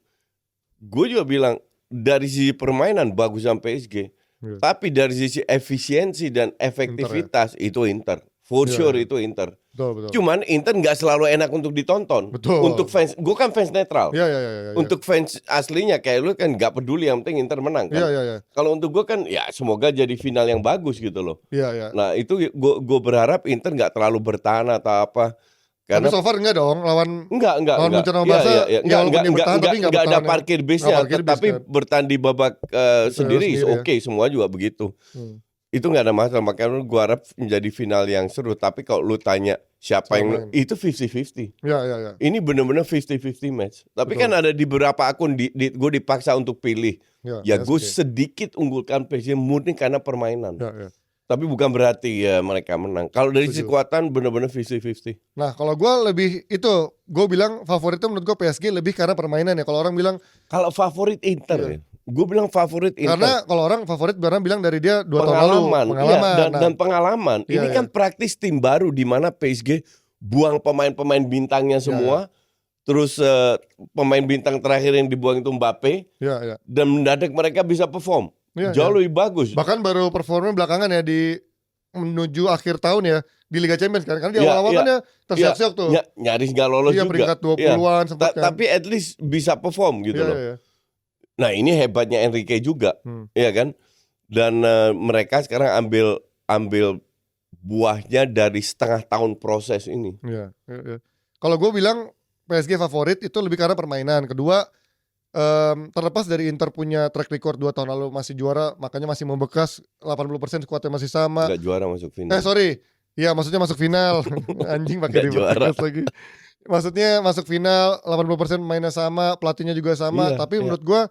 [SPEAKER 2] Gue juga bilang dari sisi permainan bagus sama PSG, tapi dari sisi efisiensi dan efektivitas itu Inter. For sure itu Inter.
[SPEAKER 1] Betul.
[SPEAKER 2] Cuman Inter nggak selalu enak untuk ditonton.
[SPEAKER 1] Betul.
[SPEAKER 2] Untuk fans, gue kan fans netral.
[SPEAKER 1] Iya.
[SPEAKER 2] Untuk fans aslinya kayak lu kan nggak peduli, yang penting Inter menang kan.
[SPEAKER 1] Iya.
[SPEAKER 2] Kalau untuk gue kan ya semoga jadi final yang bagus gitu loh.
[SPEAKER 1] Iya.
[SPEAKER 2] Nah itu gue berharap Inter nggak terlalu bertahan atau apa. Karena
[SPEAKER 1] tapi so far enggak dong lawan
[SPEAKER 2] enggak.
[SPEAKER 1] Lawan Munchen sama Barca, ya walaupun dia bertahan, tapi nggak
[SPEAKER 2] ada
[SPEAKER 1] bertahan ya.
[SPEAKER 2] parkir base-nya, tapi
[SPEAKER 1] kan.
[SPEAKER 2] bertahan di babak sendiri
[SPEAKER 1] ya.
[SPEAKER 2] oke, semua juga begitu. Itu nggak ada masalah, makanya gue harap menjadi final yang seru. Tapi kalau lu tanya siapa yang itu 50-50.
[SPEAKER 1] Iya.
[SPEAKER 2] Ini benar-benar 50-50 match. Tapi kan ada di beberapa akun gue dipaksa untuk pilih. Ya gue sedikit unggulkan PSG murni karena permainan.
[SPEAKER 1] Iya.
[SPEAKER 2] Tapi bukan berarti ya mereka menang. Kalau dari sisi kekuatan benar-benar 50-50.
[SPEAKER 1] Nah kalau gue lebih gue bilang favoritnya menurut gue PSG lebih karena permainan ya. Kalau orang bilang
[SPEAKER 2] kalau favorit Inter ya. Gue bilang favorit Inter.
[SPEAKER 1] Karena kalau orang favorit karena bilang dari dia 2 tahun lalu
[SPEAKER 2] pengalaman. Dan pengalaman. Ini kan praktis tim baru di mana PSG buang pemain-pemain bintangnya semua. terus pemain bintang terakhir yang dibuang itu Mbappe, dan mendadak mereka bisa perform jauh lebih bagus.
[SPEAKER 1] Bahkan baru performnya belakangan ya di menuju akhir tahun ya di Liga Champions kan di awal-awal kan ya tersiok-siok tuh.
[SPEAKER 2] Nyaris gak lolos juga.
[SPEAKER 1] Peringkat 20-an sempat kan.
[SPEAKER 2] Tapi at least bisa perform gitu loh. Nah ini hebatnya Enrique juga, ya kan? Dan mereka sekarang ambil buahnya dari setengah tahun proses ini.
[SPEAKER 1] Kalau gue bilang PSG favorit itu lebih karena permainan. Kedua, terlepas dari Inter punya track record 2 tahun lalu masih juara, makanya masih membekas, 80% skuadnya masih sama.
[SPEAKER 2] Gak juara masuk final.
[SPEAKER 1] Iya maksudnya masuk final. Anjing pakai dibekas lagi. Maksudnya masuk final, 80% mainnya sama, pelatihnya juga sama. Tapi menurut gue,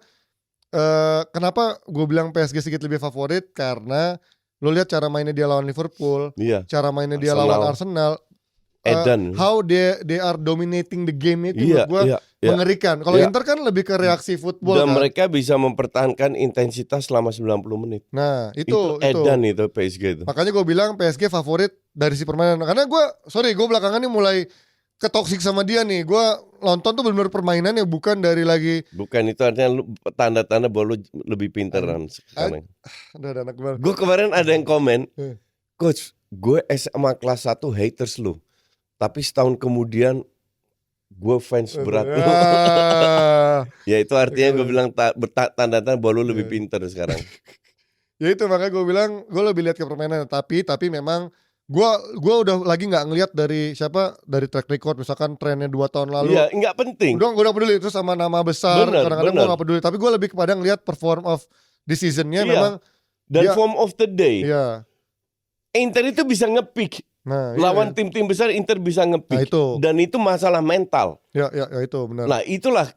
[SPEAKER 1] kenapa gue bilang PSG sedikit lebih favorit? Karena lo lihat cara mainnya dia lawan Liverpool, cara mainnya dia lawan Arsenal. How they are dominating the game itu menurut gue mengerikan. Kalau Inter kan lebih ke reaksi football
[SPEAKER 2] dan
[SPEAKER 1] kan.
[SPEAKER 2] mereka bisa mempertahankan intensitas selama 90 menit.
[SPEAKER 1] Nah itu
[SPEAKER 2] edan itu PSG itu.
[SPEAKER 1] Makanya gue bilang PSG favorit dari si permainan. Karena gue belakangan ini mulai ketoksik sama dia nih. Gue nonton tuh benar-benar permainannya, bukan dari lagi.
[SPEAKER 2] Bukan, itu artinya tanda-tanda bahwa lu lebih pinteran sekarang.
[SPEAKER 1] Ada anak banget.
[SPEAKER 2] Gue kemarin ada yang komen, Coach, gue SMA kelas 1 haters lu. Tapi setahun kemudian gue fans berat lu. Ya itu artinya gue bilang tanda-tanda bahwa lu lebih pinter sekarang.
[SPEAKER 1] Ya itu makanya gue bilang gue lebih lihat ke permainan. Tapi memang gue udah lagi nggak ngelihat dari track record misalkan trennya 2 tahun lalu.
[SPEAKER 2] Iya, nggak penting.
[SPEAKER 1] Gue udah peduli terus sama nama besar. Kadang-kadang gue nggak peduli. Tapi gue lebih kepada ngelihat perform of the seasonnya memang.
[SPEAKER 2] Dan form of the day.
[SPEAKER 1] Iya.
[SPEAKER 2] Inter itu bisa nge-pick. Lawan tim-tim besar Inter bisa nge-pick. Dan itu masalah mental.
[SPEAKER 1] Ya itu benar.
[SPEAKER 2] Nah itulah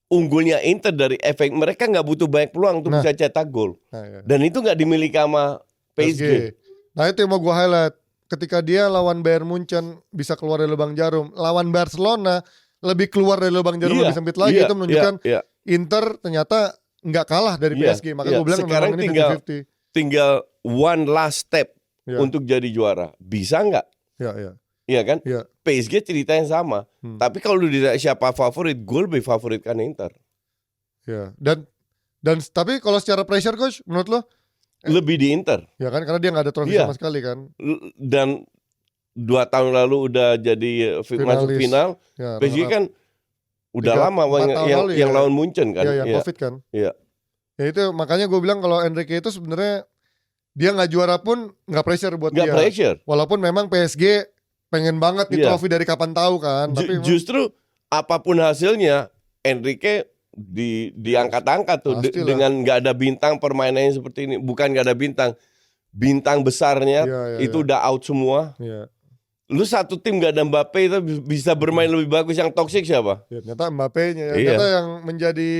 [SPEAKER 2] unggulnya Inter dari efek. Mereka nggak butuh banyak peluang untuk bisa cetak gol. Dan itu nggak dimiliki sama PSG.
[SPEAKER 1] Nah itu yang mau gue highlight. Ketika dia lawan Bayern Munchen bisa keluar dari lubang jarum. Lawan Barcelona lebih keluar dari lubang jarum lebih sempit lagi. Itu menunjukkan Inter ternyata nggak kalah dari PSG. Makanya gue bilang
[SPEAKER 2] sekarang
[SPEAKER 1] ini
[SPEAKER 2] tinggal one last step untuk jadi juara. Bisa nggak? Iya kan? PSG cerita yang sama. Tapi kalau ditanya siapa favorit, gue lebih favoritkan Inter.
[SPEAKER 1] Dan tapi kalau secara pressure coach, menurut lo?
[SPEAKER 2] Lebih di Inter.
[SPEAKER 1] Ya kan, karena dia nggak ada trofi sama sekali kan.
[SPEAKER 2] Dan 2 tahun lalu udah jadi masuk final. PSG kan udah lama yang lawan Munchen kan.
[SPEAKER 1] Yang Covid kan. Ya itu makanya gue bilang kalau Enrique itu sebenarnya dia nggak juara pun nggak pressure buat dia. Walaupun memang PSG pengen banget nih trofi dari kapan tahu kan. Tapi
[SPEAKER 2] justru apapun hasilnya Enrique diangkat-angkat tuh dengan nggak ada bintang permainannya seperti ini. Bukan nggak ada bintang besarnya itu udah out semua. Lu satu tim nggak ada Mbappe itu bisa bermain lebih bagus. Yang toksik siapa?
[SPEAKER 1] Ternyata Mbappe-nya. Ternyata yang menjadi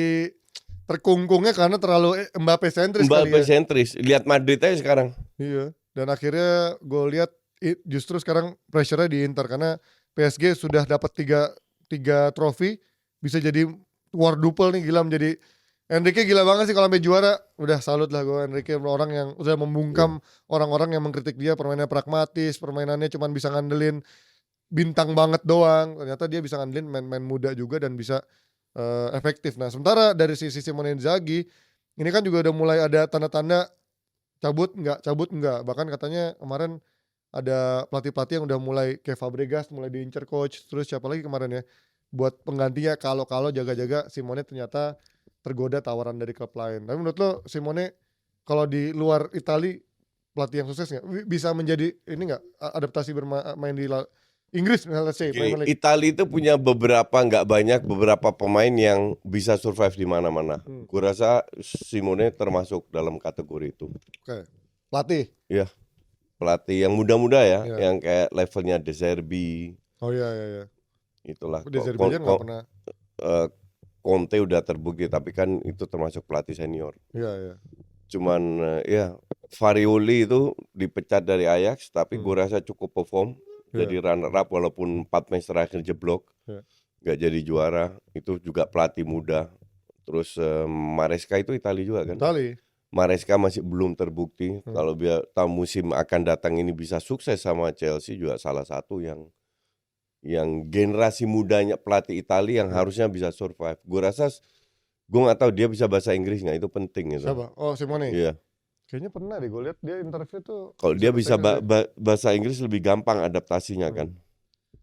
[SPEAKER 1] terkungkungnya karena terlalu Mbappe sentris.
[SPEAKER 2] Sentris. Lihat Madrid aja sekarang.
[SPEAKER 1] Dan akhirnya gue lihat justru sekarang pressure-nya di Inter karena PSG sudah dapat 3 trofi, bisa jadi quadruple nih, gila. Menjadi Enrique gila banget sih kalau sampai juara. Udah salut lah gue Enrique, orang yang udah membungkam orang-orang yang mengkritik dia permainannya pragmatis, permainannya cuma bisa ngandelin bintang banget doang. Ternyata dia bisa ngandelin main-main muda juga dan bisa efektif. Nah sementara dari sisi Simone Inzaghi ini kan juga udah mulai ada tanda-tanda cabut enggak. Bahkan katanya kemarin ada pelatih-pelatih yang udah mulai kayak Fabregas mulai diincar coach. Terus siapa lagi kemarin ya buat penggantinya, kalau jaga-jaga Simone ternyata tergoda tawaran dari klub lain. Tapi menurut lo Simone kalau di luar Itali pelatih yang sukses nggak? Bisa menjadi ini nggak adaptasi bermain di Inggris let's say.
[SPEAKER 2] Italia itu punya beberapa pemain yang bisa survive di mana-mana. Gue rasa Simone termasuk dalam kategori itu.
[SPEAKER 1] Oke. Pelatih?
[SPEAKER 2] Iya. Pelatih yang muda-muda ya, yang kayak levelnya De Zerbi.
[SPEAKER 1] Oh iya.
[SPEAKER 2] Itulah.
[SPEAKER 1] De Zerbi aja nggak pernah.
[SPEAKER 2] Conte udah terbukti, tapi kan itu termasuk pelatih senior.
[SPEAKER 1] Iya.
[SPEAKER 2] Cuman Farioli itu dipecat dari Ajax, tapi gue rasa cukup perform. Jadi runner up walaupun 4 match terakhir jeblok, nggak jadi juara. Itu juga pelatih muda. Terus Maresca itu Italia juga kan?
[SPEAKER 1] Italia.
[SPEAKER 2] Maresca masih belum terbukti. Kalau dia tahu musim akan datang ini bisa sukses sama Chelsea juga salah satu yang yang generasi mudanya pelatih Italia yang harusnya bisa survive. Gue rasa gue nggak tahu dia bisa bahasa Inggris nggak, itu penting gitu.
[SPEAKER 1] Siapa? Oh, Simone.
[SPEAKER 2] Iya.
[SPEAKER 1] Kayaknya pernah deh gue lihat dia interview tuh.
[SPEAKER 2] Kalau dia bisa bahasa Inggris lebih gampang adaptasinya kan.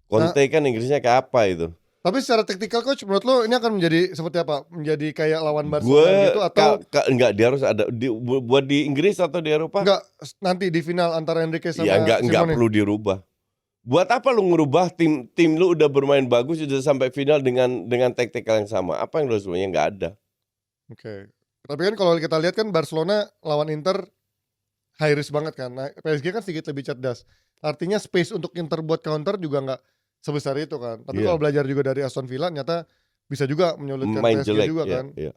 [SPEAKER 2] Conte kan Inggrisnya kayak apa itu?
[SPEAKER 1] Tapi secara taktikal coach, menurut lo ini akan menjadi seperti apa? Menjadi kayak lawan Barcelona gitu atau
[SPEAKER 2] enggak, dia harus ada buat di Inggris atau di Eropa?
[SPEAKER 1] Enggak, nanti di final antara Enrique sama
[SPEAKER 2] ya enggak
[SPEAKER 1] Simone.
[SPEAKER 2] perlu dirubah. Buat apa lu ngerubah tim lu udah bermain bagus udah sampai final dengan taktikal yang sama? Apa yang lu sebenarnya nggak ada?
[SPEAKER 1] Oke. Tapi kan kalau kita lihat kan Barcelona lawan Inter high risk banget kan. Nah, PSG kan sedikit lebih cerdas. Artinya space untuk Inter buat counter juga nggak sebesar itu kan. Tapi kalau belajar juga dari Aston Villa nyata bisa juga menyulitkan
[SPEAKER 2] main
[SPEAKER 1] PSG
[SPEAKER 2] jelek,
[SPEAKER 1] juga kan.
[SPEAKER 2] Iya.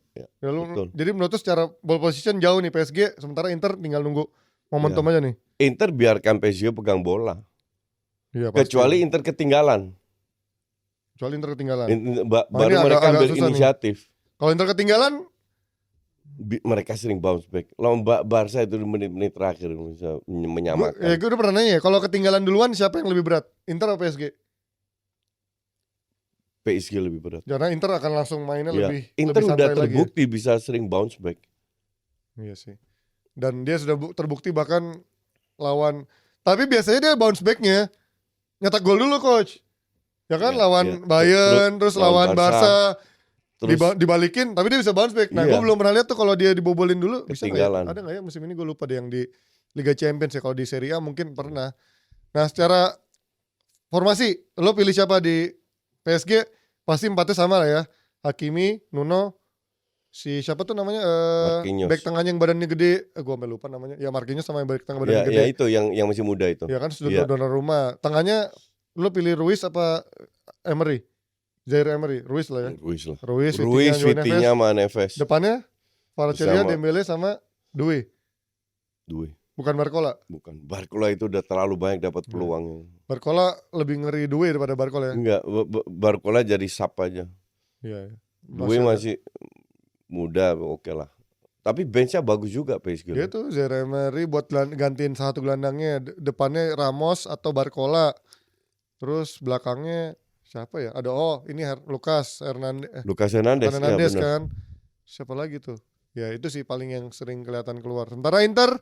[SPEAKER 1] Jadi menurut tuh secara ball position jauh nih PSG, sementara Inter tinggal nunggu momentum aja nih.
[SPEAKER 2] Inter biarkan PSG pegang bola.
[SPEAKER 1] Iya,
[SPEAKER 2] kecuali Inter ketinggalan. Baru mereka ambil inisiatif.
[SPEAKER 1] Kalau Inter ketinggalan,
[SPEAKER 2] mereka sering bounce back. Lawan Barca itu di menit-menit terakhir bisa menyamakan.
[SPEAKER 1] Gue udah pernah nanya ya, kalau ketinggalan duluan siapa yang lebih berat? Inter atau PSG?
[SPEAKER 2] PSG lebih berat.
[SPEAKER 1] Karena Inter akan langsung mainnya lebih
[SPEAKER 2] Inter
[SPEAKER 1] lebih
[SPEAKER 2] udah
[SPEAKER 1] lagi
[SPEAKER 2] terbukti
[SPEAKER 1] ya?
[SPEAKER 2] Bisa sering bounce back.
[SPEAKER 1] Iya sih. Dan dia sudah terbukti bahkan lawan. Tapi biasanya dia bounce backnya nyetak gol dulu coach. Ya kan lawan Bayern, terus lawan Barca. Dibalikin, tapi dia bisa bounce back. Nah, gue belum pernah lihat tuh kalau dia dibobolin dulu. Bisa gak ya? Ada nggak ya musim ini? Gue lupa deh yang di Liga Champions ya. Kalau di Serie A mungkin pernah. Nah, secara formasi, lo pilih siapa di PSG? Pasti empatnya sama lah ya. Hakimi, Nuno, si siapa tuh namanya? Back tengahnya yang badannya gede. Gue sampai lupa namanya. Ya Marquinhos sama yang back tengah badannya gede.
[SPEAKER 2] Ya itu yang masih muda itu.
[SPEAKER 1] Ya kan sudah Donnarumma. Tengahnya lo pilih Ruiz apa Emery? Zaire Emery, Ruiz lah ya. Ruiz,
[SPEAKER 2] Vitinha sama Neves.
[SPEAKER 1] Depannya Kvaratskhelia, Dembele sama Doué. Bukan Barcola.
[SPEAKER 2] Bukan. Barcola itu udah terlalu banyak dapat peluang.
[SPEAKER 1] Barcola lebih ngeri Doué daripada Barcola ya.
[SPEAKER 2] Enggak, Barcola jadi sub aja.
[SPEAKER 1] Iya.
[SPEAKER 2] Doué masih muda, oke lah. Tapi benchnya bagus juga PSG.
[SPEAKER 1] Dia tuh Zaire Emery buat gantiin satu gelandangnya. Depannya Ramos atau Barcola. Terus belakangnya siapa ya? Ada ini Lucas Hernandez kan. Siapa lagi tuh? Ya itu sih paling yang sering kelihatan keluar. Sementara Inter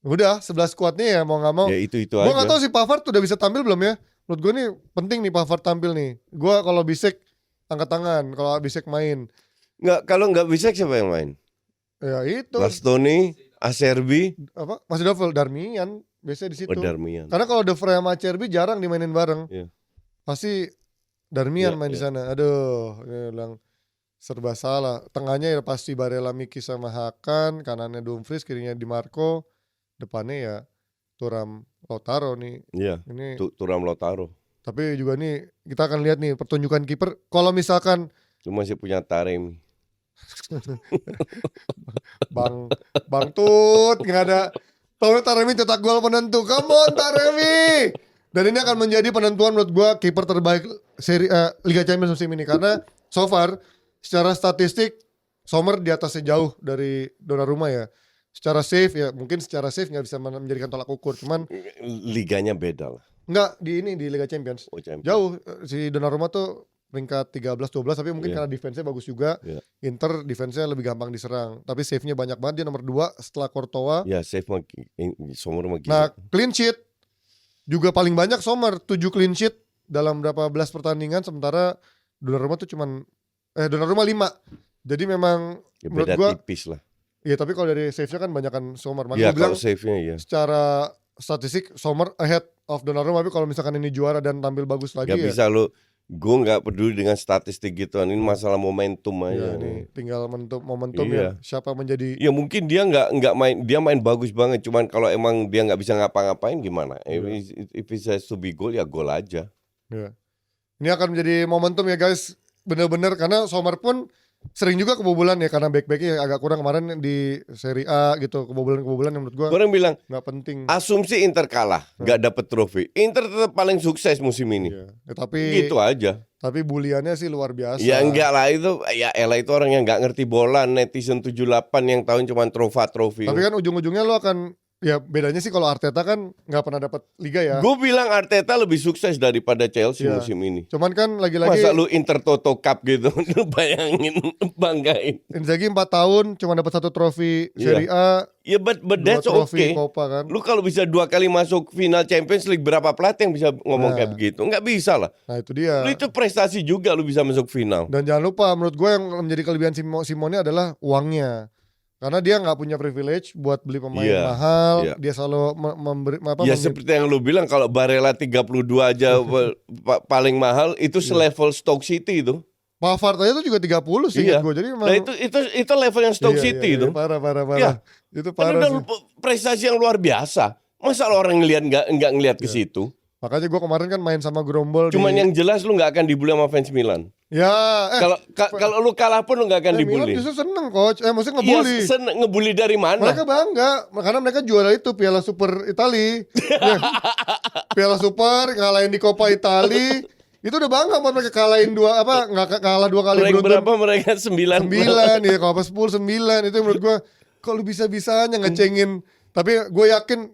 [SPEAKER 1] udah 11 kuatnya ya mau nggak mau.
[SPEAKER 2] Ya itu
[SPEAKER 1] aja. Gue nggak tahu si Pavard udah bisa tampil belum ya. Menurut gue nih penting nih Pavard tampil nih. Gue kalau Bisek angkat tangan kalau Bisek main.
[SPEAKER 2] Kalau nggak Bisek siapa yang main?
[SPEAKER 1] Ya itu.
[SPEAKER 2] Bastoni, Acerbi.
[SPEAKER 1] Apa? Masih double Darmian biasanya di situ.
[SPEAKER 2] Darmian.
[SPEAKER 1] Karena kalau De Vrij sama Acerbi jarang dimainin bareng.
[SPEAKER 2] Yeah.
[SPEAKER 1] Pasti Darmian main di sana. Aduh, ini bilang serba salah. Tengahnya ya pasti Barella, Miki sama Hakan, kanannya Dumfries, kirinya Di Marco, depannya ya Thuram, Lautaro nih.
[SPEAKER 2] Iya.
[SPEAKER 1] Ini
[SPEAKER 2] Thuram, Lautaro.
[SPEAKER 1] Tapi juga nih kita akan lihat nih pertunjukan kiper. Kalau misalkan
[SPEAKER 2] lu masih punya Taremi.
[SPEAKER 1] Bang Tut nggak ada. Tahu Taremi cetak gol penentu. Come on Taremi. Dan ini akan menjadi penentuan menurut gue kiper terbaik Liga Champions musim ini karena so far secara statistik Sommer di atasnya jauh dari Donnarumma ya. Secara save ya mungkin secara save nggak bisa menjadikan tolak ukur, cuman
[SPEAKER 2] liganya beda lah.
[SPEAKER 1] Nggak di Liga Champions. Jauh si Donnarumma tuh peringkat 13-12 tapi mungkin karena defense-nya bagus juga. Inter defense-nya lebih gampang diserang, tapi save-nya banyak banget, dia nomor 2 setelah Courtois.
[SPEAKER 2] Ya save Sommer mah gila.
[SPEAKER 1] Nah, clean sheet juga paling banyak Sommer, 7 clean sheet dalam berapa belas pertandingan, sementara Donnarumma tuh Donnarumma 5. Jadi memang
[SPEAKER 2] ya,
[SPEAKER 1] menurut
[SPEAKER 2] beda
[SPEAKER 1] gua
[SPEAKER 2] tipis lah.
[SPEAKER 1] Iya, tapi kalau dari save-nya kan banyakan Sommer.
[SPEAKER 2] Iya, kalau save-nya ya.
[SPEAKER 1] Secara statistik Sommer ahead of Donnarumma, tapi kalau misalkan ini juara dan tampil bagus lagi
[SPEAKER 2] gak bisa lu. Gue nggak peduli dengan statistik gituan, ini masalah momentum aja.
[SPEAKER 1] Nih, tinggal momentum ya. Siapa menjadi?
[SPEAKER 2] Ya mungkin dia nggak main, dia main bagus banget. Cuman kalau emang dia nggak bisa ngapa-ngapain gimana? If it has to be goal ya gol aja.
[SPEAKER 1] Ya. Ini akan menjadi momentum ya guys, bener-bener karena Sommer pun sering juga kebobolan ya karena back-backnya agak kurang kemarin di Serie A gitu, kebobolan yang menurut gua
[SPEAKER 2] orang bilang
[SPEAKER 1] nggak penting.
[SPEAKER 2] Asumsi Inter kalah, nggak dapet trofi. Inter tetap paling sukses musim ini.
[SPEAKER 1] Tapi
[SPEAKER 2] gitu aja.
[SPEAKER 1] Tapi buliannya sih luar biasa.
[SPEAKER 2] Ya enggak lah itu, ya Ella itu orang yang nggak ngerti bola, netizen 78 yang tahu cuma trofi.
[SPEAKER 1] Tapi kan ujung-ujungnya lo akan Ya bedanya sih kalau Arteta kan nggak pernah dapat liga ya.
[SPEAKER 2] Gue bilang Arteta lebih sukses daripada Chelsea
[SPEAKER 1] Iya.
[SPEAKER 2] musim ini.
[SPEAKER 1] Cuman kan lagi-lagi
[SPEAKER 2] Masa lu Intertoto Cup gitu, lu bayangin, banggain.
[SPEAKER 1] Inzaghi 4 tahun cuma dapat 1 trofi Serie A,
[SPEAKER 2] Ya but
[SPEAKER 1] 2
[SPEAKER 2] that's
[SPEAKER 1] trofi
[SPEAKER 2] okay.
[SPEAKER 1] Copa kan.
[SPEAKER 2] Lu kalau bisa 2 kali masuk final Champions League, berapa pelatih yang bisa ngomong kayak begitu? Nggak bisa lah.
[SPEAKER 1] Nah itu dia.
[SPEAKER 2] Lu itu prestasi juga lu bisa masuk final.
[SPEAKER 1] Dan jangan lupa menurut gue yang menjadi kelebihan Simone adalah uangnya. Karena dia nggak punya privilege buat beli pemain mahal, dia selalu memberi
[SPEAKER 2] Ya seperti yang lu bilang, kalau Barella 32 aja paling mahal, itu selevel Stoke City itu.
[SPEAKER 1] Pavard aja tuh juga 30 sih gue. Jadi
[SPEAKER 2] nah itu level yang Stoke City itu.
[SPEAKER 1] Parah.
[SPEAKER 2] Ya.
[SPEAKER 1] Itu
[SPEAKER 2] Kan
[SPEAKER 1] parah
[SPEAKER 2] udah
[SPEAKER 1] sih.
[SPEAKER 2] prestasi yang luar biasa. Masa orang nggak ngelihat ke situ?
[SPEAKER 1] Makanya gue kemarin kan main sama Grombol.
[SPEAKER 2] Cuman yang jelas lu nggak akan dibully sama fans Milan.
[SPEAKER 1] Ya,
[SPEAKER 2] Kalau lu kalah pun lu nggak akan dibully.
[SPEAKER 1] Milan justru seneng coach. Maksudnya ngebully.
[SPEAKER 2] Iya, ngebully dari mana?
[SPEAKER 1] Mereka bangga karena mereka juara itu Piala Super Itali. Ya. Piala Super ngalahin di Coppa Itali. Itu udah bangga buat mereka kalahin nggak kalah 2 kali
[SPEAKER 2] Mereka
[SPEAKER 1] beruntun.
[SPEAKER 2] berapa mereka 9
[SPEAKER 1] ya, kalau pas 10 9 itu menurut gue kalau bisa-bisanya ngecengin. Tapi gue yakin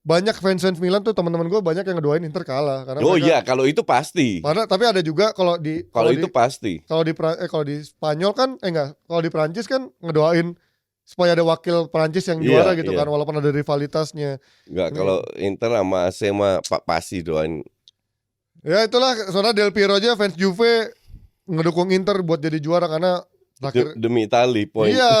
[SPEAKER 1] banyak fans Milan tuh teman-teman gue banyak yang ngedoain Inter kalah karena
[SPEAKER 2] iya, kalau itu pasti.
[SPEAKER 1] Tapi ada juga kalau
[SPEAKER 2] itu pasti.
[SPEAKER 1] Kalau di Spanyol kan kalau di Prancis kan ngedoain supaya ada wakil Prancis yang juara gitu kan walaupun ada rivalitasnya.
[SPEAKER 2] Enggak, kalau Inter sama AC mah pasti doain.
[SPEAKER 1] Ya itulah, soalnya Del Piero aja fans Juve ngedukung Inter buat jadi juara karena
[SPEAKER 2] demi Itali poin.
[SPEAKER 1] Iya,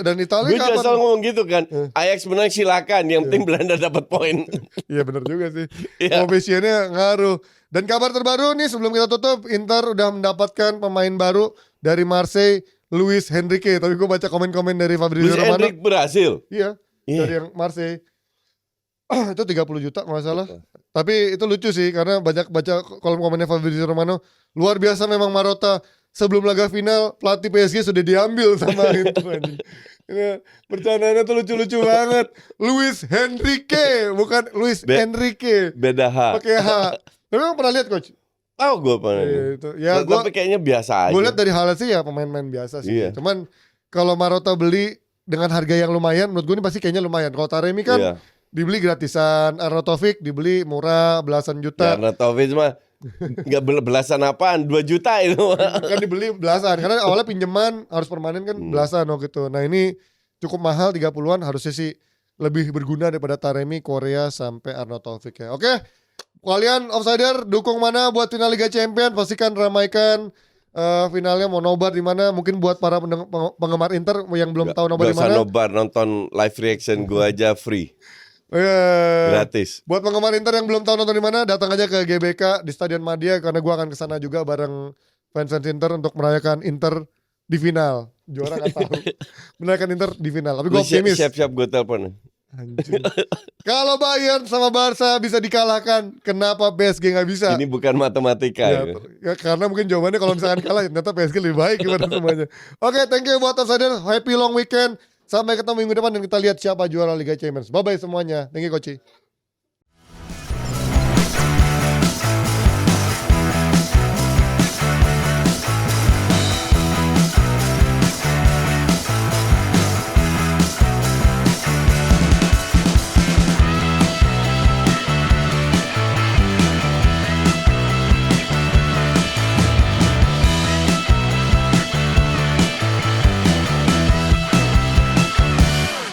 [SPEAKER 1] dan Itali
[SPEAKER 2] gue juga selalu ngomong gitu kan. Ajax menang silakan, yang penting Belanda dapat poin.
[SPEAKER 1] Iya benar juga sih. Koefisiennya ngaruh. Dan kabar terbaru nih sebelum kita tutup, Inter udah mendapatkan pemain baru dari Marseille, Luis Henrique. Tapi gue baca komen-komen dari Fabrizio Romano.
[SPEAKER 2] Luis Henrique berhasil.
[SPEAKER 1] Iya. Dari yang Marseille. Itu 30 juta nggak salah. Tapi itu lucu sih karena banyak baca kolom komennya Fabrizio Romano. Luar biasa memang Marotta. Sebelum laga final pelatih PSG sudah diambil sama Inter. Ini bercandanya tuh lucu-lucu banget. Luis Henrique, bukan Luis Enrique.
[SPEAKER 2] Beda H.
[SPEAKER 1] Pakai H. Tapi emang pernah lihat coach?
[SPEAKER 2] Tahu gue pernah.
[SPEAKER 1] Ya,
[SPEAKER 2] tapi kayaknya biasa aja.
[SPEAKER 1] Gue lihat dari halat sih ya pemain-pemain biasa sih.
[SPEAKER 2] Iya.
[SPEAKER 1] Cuman kalau Marotta beli dengan harga yang lumayan, menurut gue ini pasti kayaknya lumayan. Kalau Taremi kan dibeli gratisan, Arnautovic dibeli murah belasan juta.
[SPEAKER 2] Arnautovic mah nggak belasan apaan, 2 juta itu.
[SPEAKER 1] Kan dibeli belasan, karena awalnya pinjaman harus permanen kan belasan gitu. Nah ini cukup mahal 30-an, harusnya sih lebih berguna daripada Taremi, Korea sampai Arnautovic ya. Oke, kalian Offsider dukung mana buat final Liga Champions? Pastikan ramaikan finalnya mau nobar di mana? Mungkin buat para penggemar Inter yang belum tahu nobar di mana.
[SPEAKER 2] Gak usah nobar, nonton live reaction gue aja free. Gratis.
[SPEAKER 1] Buat penggemar Inter yang belum tahu nonton di mana, datang aja ke GBK di Stadion Madia karena gua akan kesana juga bareng fans Inter untuk merayakan Inter di final. Juara nggak tahu. Merayakan Inter di final. Tapi gua optimis.
[SPEAKER 2] Siap-siap gue telepon.
[SPEAKER 1] Kalau Bayern sama Barca bisa dikalahkan, kenapa PSG nggak bisa?
[SPEAKER 2] Ini bukan matematika.
[SPEAKER 1] Ya, karena mungkin jawabannya kalau misalkan kalah, ternyata PSG lebih baik gimana semuanya. Oke, thank you buat Offsider. Happy long weekend. Sampai ketemu minggu depan dan kita lihat siapa juara Liga Champions. Bye-bye semuanya. Thank you, Koci.